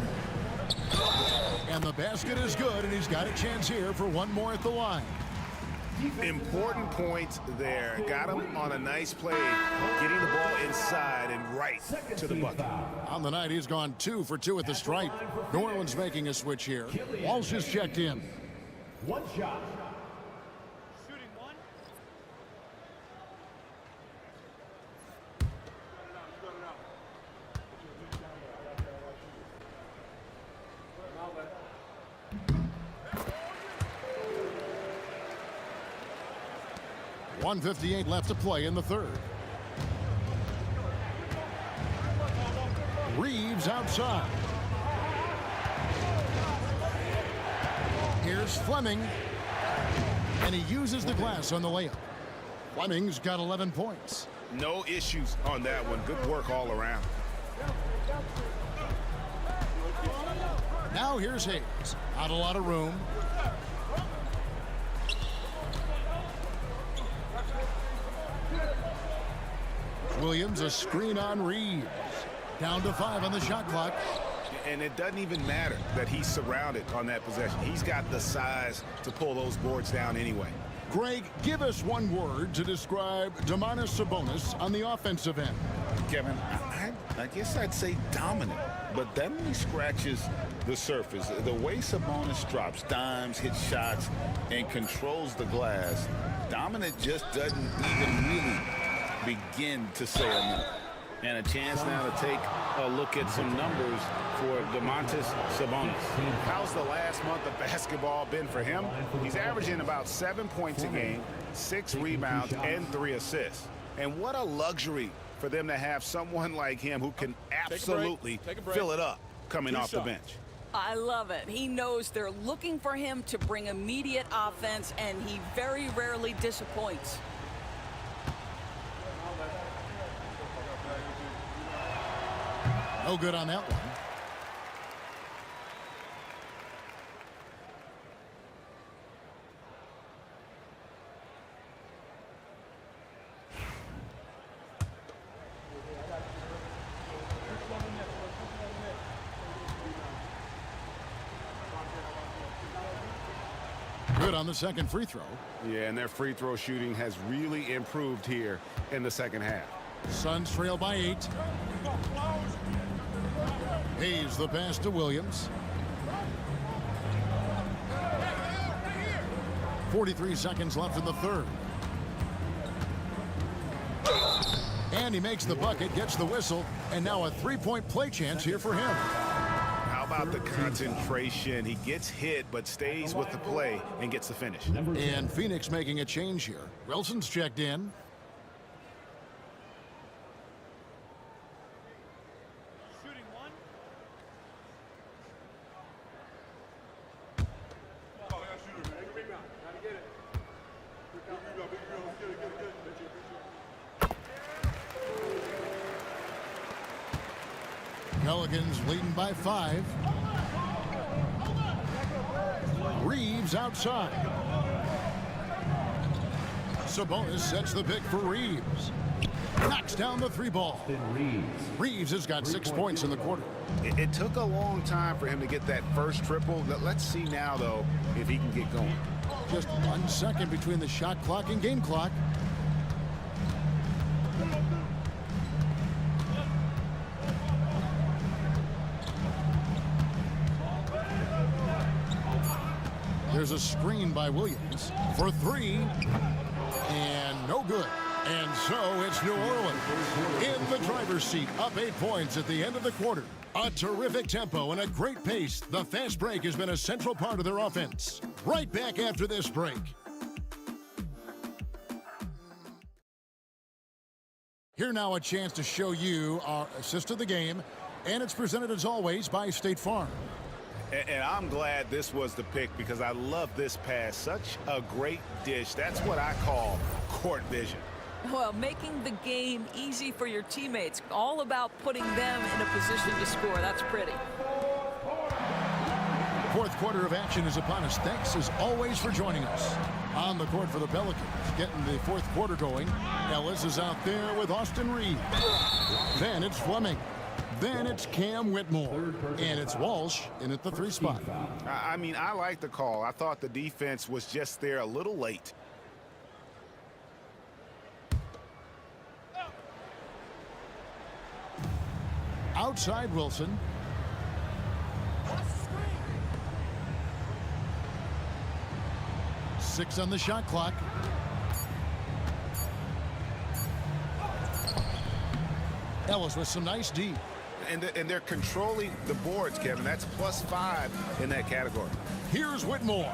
And the basket is good, and he's got a chance here for one more at the line. Important point there. Got him on a nice play, getting the ball inside and right to the bucket. On the night, he's gone 2 for 2 at the stripe. New Orleans making a switch here. Walsh is checked in. One shot. Shooting one. .158 left to play in the third. Reeves outside. Here's Fleming. And he uses the glass on the layup. Fleming's got 11 points. No issues on that one. Good work all around. Now here's Hayes. Not a lot of room. Williams, a screen on Reeves. Down to 5 on the shot clock. And it doesn't even matter that he's surrounded on that possession. He's got the size to pull those boards down anyway. Greg, give us one word to describe Domantas Sabonis on the offensive end. Kevin, I guess I'd say dominant, but that only scratches the surface. The way Sabonis drops dimes, hits shots, and controls the glass, dominant just doesn't even really begin to say enough. And a chance now to take a look at some numbers for Domantas Sabonis. How's the last month of basketball been for him? He's averaging about 7 points a game, 6 rebounds, and 3 assists. And what a luxury for them to have someone like him who can absolutely fill it up coming off the bench. I love it. He knows they're looking for him to bring immediate offense, and he very rarely disappoints. No good on that one. Good on the second free throw. Yeah, and their free throw shooting has really improved here in the second half. Suns trail by 8. Hayes the pass to Williams. 43 seconds left in the third. And he makes the bucket, gets the whistle, and now a three-point play chance here for him. How about the concentration? He gets hit, but stays with the play and gets the finish. And Phoenix making a change here. Wilson's checked in. Shooting 1. Pelicans leading by 5. Reeves outside. Sabonis sets the pick for Reeves. Knocks down the 3 ball. Reeves has got 6 points in the quarter. It took a long time for him to get that first triple. Let's see now, though, if he can get going. Just 1 second between the shot clock and game clock. There's a screen by Williams for 3, and no good. And so it's New Orleans in the driver's seat, up 8 points at the end of the quarter. A terrific tempo and a great pace. The fast break has been a central part of their offense. Right back after this break. Here now a chance to show you our assist of the game, and it's presented as always by State Farm. And I'm glad this was the pick because I love this pass. Such a great dish. That's what I call court vision. Well, making the game easy for your teammates. All about putting them in a position to score. That's pretty. Fourth quarter of action is upon us. Thanks as always for joining us. On the court for the Pelicans, getting the fourth quarter going. Ellis is out there with Austin Reeves. Then it's Fleming. Then it's Cam Whitmore. And it's Walsh in at the 3 spot. I mean, I like the call. I thought the defense was just there a little late. Outside Wilson. Six on the shot clock. Ellis with some nice D. And they're controlling the boards, Kevin. That's +5 in that category. Here's Whitmore.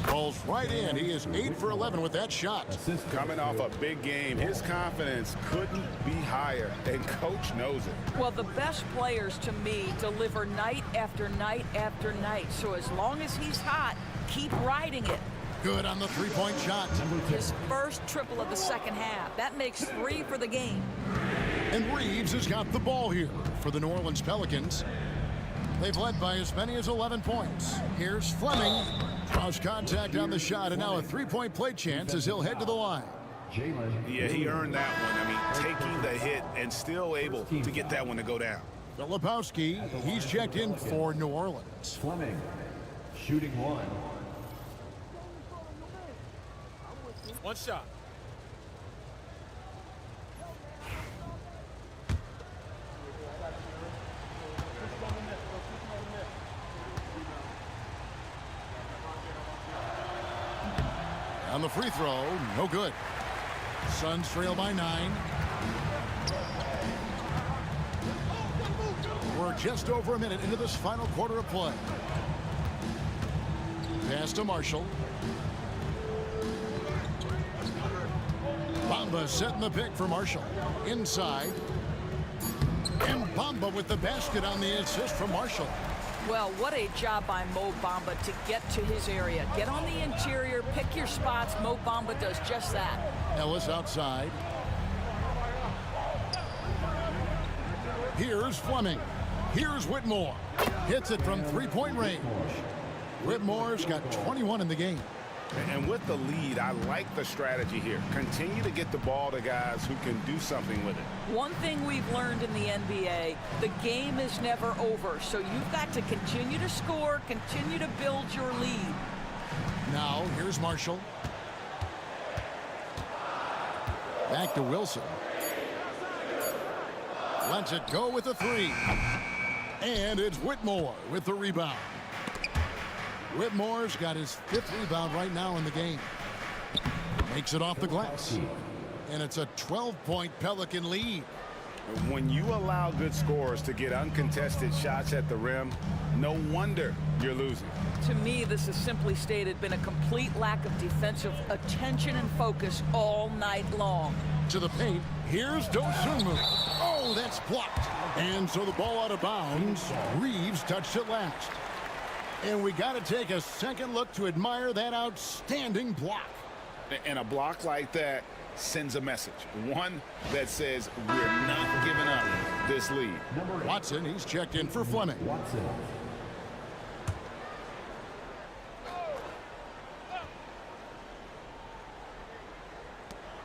Rolls right in. He is 8 for 11 with that shot. Coming off a big game, his confidence couldn't be higher, and coach knows it. Well, the best players to me deliver night after night after night. So as long as he's hot, keep riding it. Good on the three-point shot. His first triple of the second half. That makes 3 for the game. And Reeves has got the ball here for the New Orleans Pelicans. They've led by as many as 11 points. Here's Fleming. Draws contact on the shot, and now a three-point play chance as he'll head to the line. Yeah, he earned that one. I mean, taking the hit and still able to get that one to go down. Filipowski, he's checked in for New Orleans. Fleming, shooting 1. One shot. On the free throw, no good. Suns trail by 9. We're just over a minute into this final quarter of play. Pass to Marshall. Bamba setting the pick for Marshall. Inside. And Bamba with the basket on the assist from Marshall. Well, what a job by Mo Bamba to get to his area. Get on the interior, pick your spots. Mo Bamba does just that. Ellis outside. Here's Fleming. Here's Whitmore. Hits it from three-point range. Whitmore's got 21 in the game. And with the lead, I like the strategy here. Continue to get the ball to guys who can do something with it. One thing we've learned in the NBA, the game is never over. So you've got to continue to score, continue to build your lead. Now, here's Marshall. Back to Wilson. Lets it go with a 3. And it's Whitmore with the rebound. Whitmore's got his 5th rebound right now in the game. Makes it off the glass. And it's a 12-point Pelican lead. When you allow good scorers to get uncontested shots at the rim, no wonder you're losing. To me, this has simply stated been a complete lack of defensive attention and focus all night long. To the paint, here's Dosunmu. Oh, that's blocked. And so the ball out of bounds. Reeves touched it last. And we got to take a second look to admire that outstanding block. And a block like that sends a message. One that says we're not giving up this lead. Watson, he's checked in for Fleming. Watson.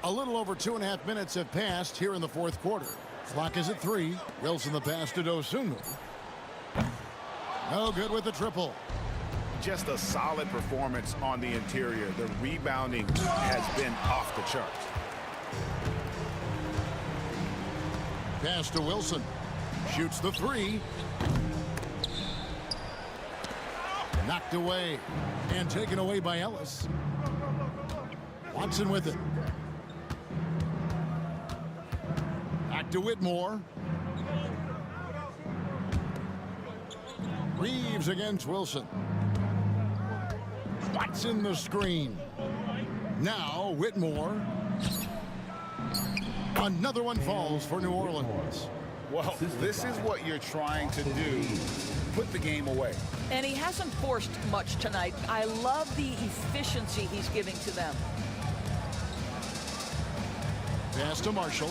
A little over 2.5 minutes have passed here in the fourth quarter. Clock is at 3. Wilson the pass to Dosunmu. No good with the triple. Just a solid performance on the interior. The rebounding has been off the charts. Pass to Wilson. Shoots the 3. Knocked away. And taken away by Ellis. Watson with it. Back to Whitmore. Reeves against Wilson. Watson the screen. Now Whitmore. Another one falls for New Orleans. Well, this is what you're trying to do. Put the game away. And he hasn't forced much tonight. I love the efficiency he's giving to them. Pass to Marshall.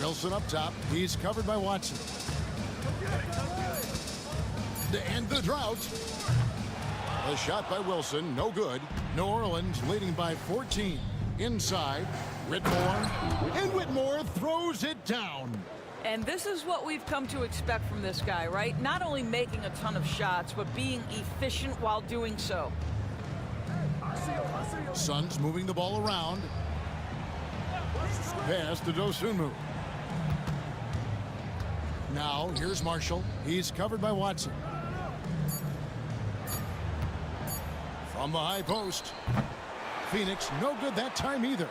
Wilson up top. He's covered by Watson. To end the drought. A shot by Wilson, no good. New Orleans leading by 14. Inside, Whitmore. And Whitmore throws it down. And this is what we've come to expect from this guy, right? Not only making a ton of shots, but being efficient while doing so. Suns moving the ball around. Pass to Dosunmu. Now, here's Marshall. He's covered by Watson. From the high post. Phoenix, no good that time either.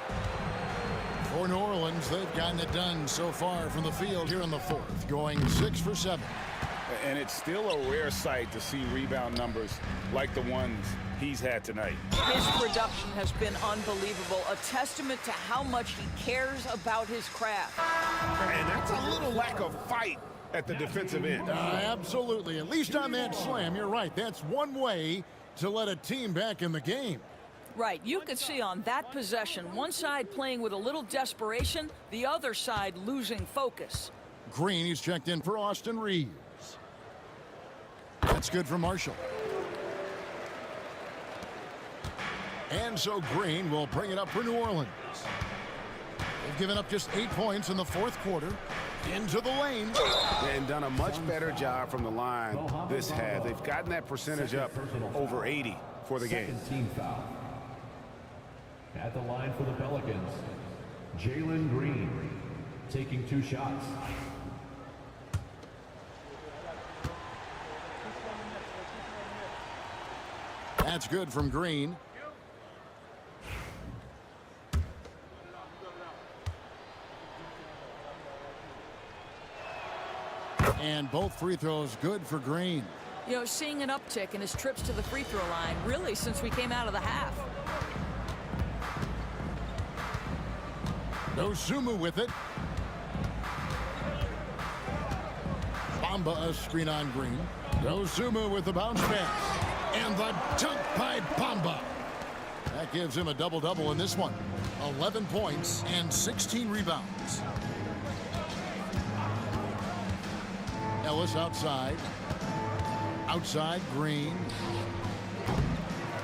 For New Orleans, they've gotten it done so far from the field here in the fourth, going 6 for 7. And it's still a rare sight to see rebound numbers like the ones he's had tonight. His production has been unbelievable, a testament to how much he cares about his craft. And that's a little lack of fight at the defensive end. Absolutely. At least on that slam, you're right. That's one way to let a team back in the game. Right, you could see on that possession, one side playing with a little desperation, the other side losing focus. Green, he's checked in for Austin Reeves. That's good for Marshall. And so Green will bring it up for New Orleans. They've given up just 8 points in the fourth quarter. Into the lane. And done a much better job from the line this half. They've gotten that percentage up over 80 for the game. Team foul. At the line for the Pelicans, Jalen Green taking 2 shots. That's good from Green. And both free throws good for Green. You know, seeing an uptick in his trips to the free throw line, really, since we came out of the half. Dosunmu with it. Bamba a screen on Green. Dosunmu with the bounce pass. And the dunk by Bamba. That gives him a double-double in this one. 11 points and 16 rebounds. Ellis outside. Outside, Green.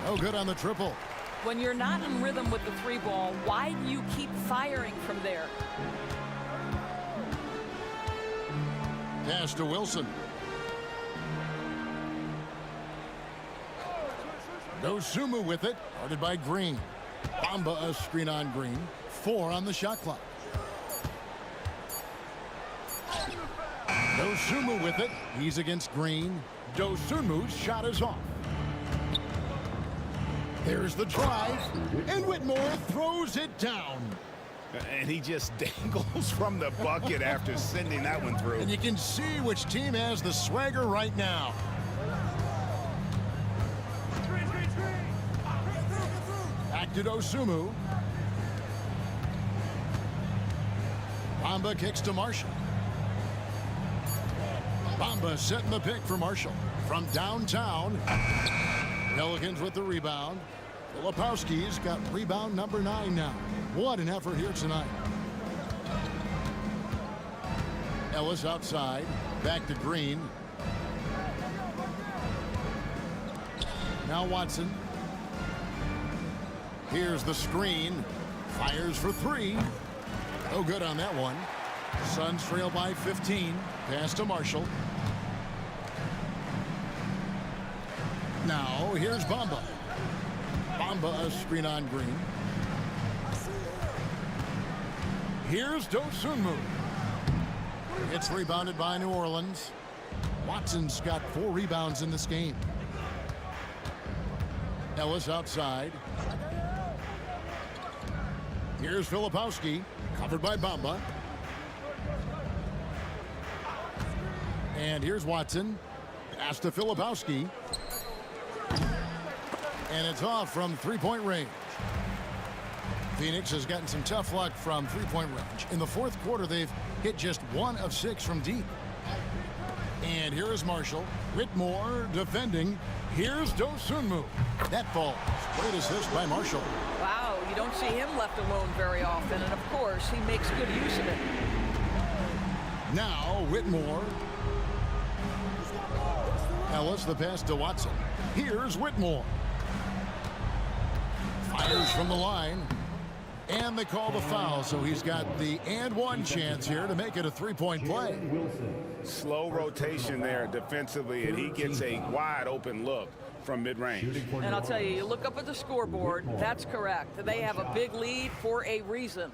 Oh, good on the triple. When you're not in rhythm with the 3-ball, why do you keep firing from there? Pass to Wilson. Dosunmu with it. Guarded by Green. Bamba a screen on Green. 4 on the shot clock. Dosunmu with it. He's against Green. Dosunmu's shot is off. There's the drive. And Whitmore throws it down. And he just dangles from the bucket after sending that one through. And you can see which team has the swagger right now. Back to Dosunmu. Bamba kicks to Marshall. Bamba setting the pick for Marshall. From downtown. Pelicans with the rebound. Filipowski's got rebound number 9 now. What an effort here tonight. Ellis outside. Back to Green. Now Watson. Here's the screen. Fires for 3. Oh, good on that one. Suns trail by 15. Pass to Marshall. Now, here's Bamba. Bamba a screen on Green. Here's Dosunmu. It's rebounded by New Orleans. Watson's got 4 rebounds in this game. Ellis outside. Here's Filipowski, covered by Bamba. And here's Watson. Pass to Filipowski. And it's off from 3-point range. Phoenix has gotten some tough luck from 3-point range. In the fourth quarter, they've hit just 1 of 6 from deep. And here is Marshall. Whitmore defending. Here's Dosunmu. That falls. Great assist by Marshall. Wow, you don't see him left alone very often, and of course, he makes good use of it. Now, Whitmore. Ellis, the pass to Watson. Here's Whitmore. Fires from the line. And they call the foul, so he's got the and one chance here to make it a 3-point play. Slow rotation there defensively, and he gets a wide open look from mid-range. And I'll tell you, you look up at the scoreboard, that's correct. They have a big lead for a reason.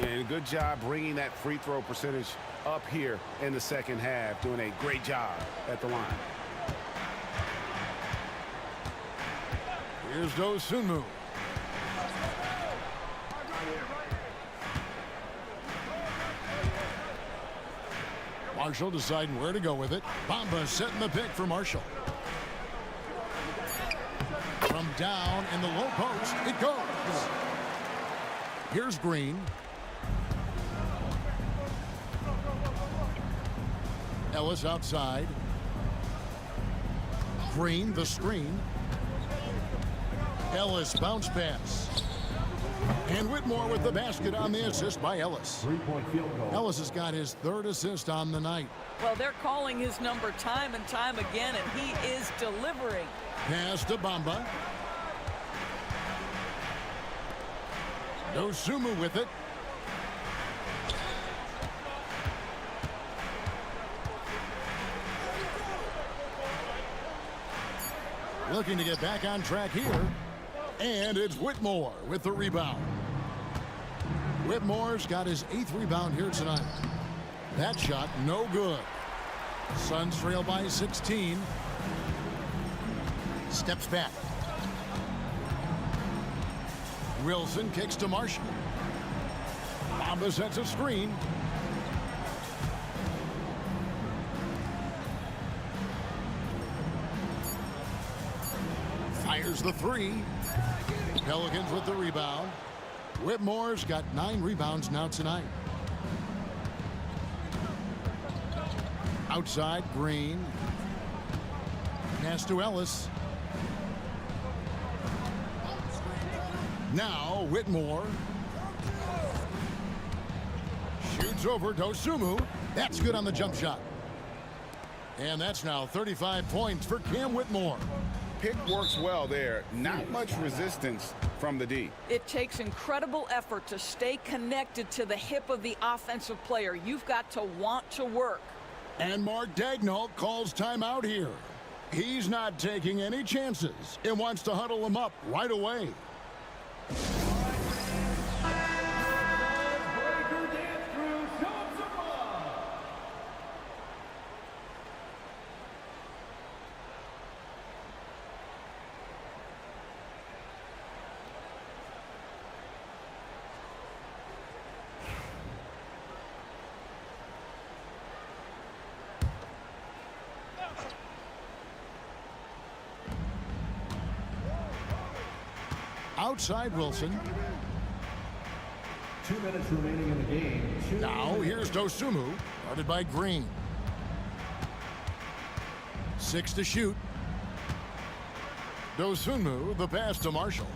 And good job bringing that free throw percentage up here in the second half, doing a great job at the line. Here's Dosunmu. Marshall deciding where to go with it. Bamba setting the pick for Marshall. From down in the low post, it goes. Here's Green. Ellis outside. Green, the screen. Ellis bounce pass. And Whitmore with the basket on the assist by Ellis. 3-point field goal. Ellis has got his third assist on the night. Well, they're calling his number time and time again, and he is delivering. Pass to Bamba. Dosumu with it. Looking to get back on track here. And it's Whitmore with the rebound. Whitmore's got his 8th rebound here tonight. That shot no good. Suns trail by 16. Steps back. Wilson kicks to Marshall. Bamba sets a screen. Fires the three. Pelicans with the rebound. Whitmore's got 9 rebounds now tonight. Outside, Green. Pass to Ellis. Now Whitmore. Shoots over Dosumu. That's good on the jump shot. And that's now 35 points for Cam Whitmore. Pick works well there. Not much resistance from the D. It takes incredible effort to stay connected to the hip of the offensive player. You've got to want to work. And Mark Daigneault calls timeout here. He's not taking any chances and wants to huddle him up right away. Outside Wilson. 2 minutes remaining in the game. Now here's Dosumu, guarded by Green. 6 to shoot. Dosumu, the pass to Marshall.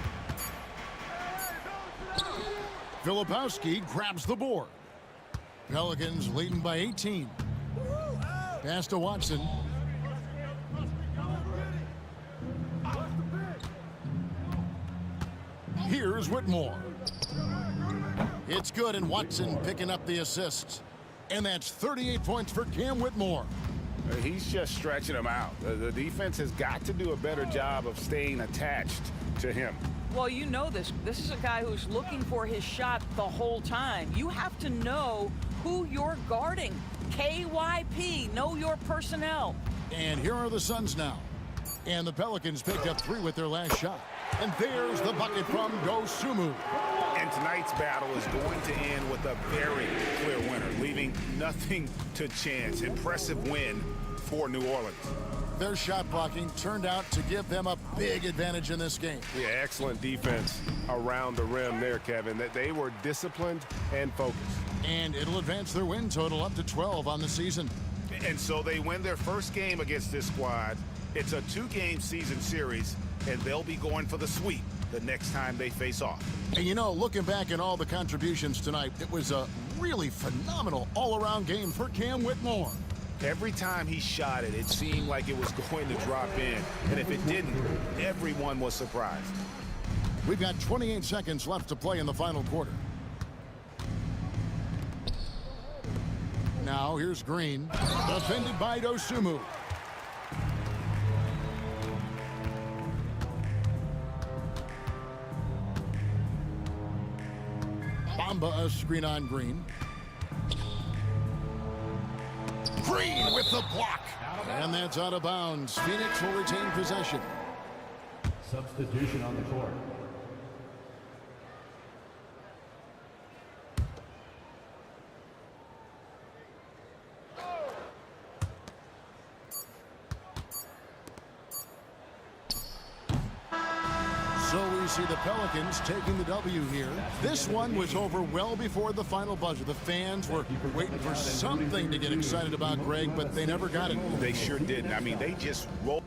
Filipowski grabs the board. Pelicans leading by 18. Pass to Watson. Here's Whitmore. It's good, and Watson picking up the assist. And that's 38 points for Cam Whitmore. He's just stretching him out. The defense has got to do a better job of staying attached to him. Well, you know this. This is a guy who's looking for his shot the whole time. You have to know who you're guarding. KYP, know your personnel. And here are the Suns now. And the Pelicans picked up 3 with their last shot. And there's the bucket from Dosumu. And tonight's battle is going to end with a very clear winner, leaving nothing to chance. Impressive win for New Orleans. Their shot blocking turned out to give them a big advantage in this game. Yeah, excellent defense around the rim there, Kevin. That they were disciplined and focused. And it'll advance their win total up to 12 on the season. And so they win their first game against this squad. It's a 2-game season series, and they'll be going for the sweep the next time they face off. And you know, looking back at all the contributions tonight, it was a really phenomenal all-around game for Cam Whitmore. Every time he shot it, it seemed like it was going to drop in. And if it didn't, everyone was surprised. We've got 28 seconds left to play in the final quarter. Now here's Green, defended by Dosumu. Bamba, a screen on Green. Green with the block. And that's out of bounds. Phoenix will retain possession. Substitution on the court. So we see the Pelicans taking the W here. This one was over well before the final buzzer. The fans were waiting for something to get excited about, Greg, but they never got it. They sure didn't. I mean, they just rolled.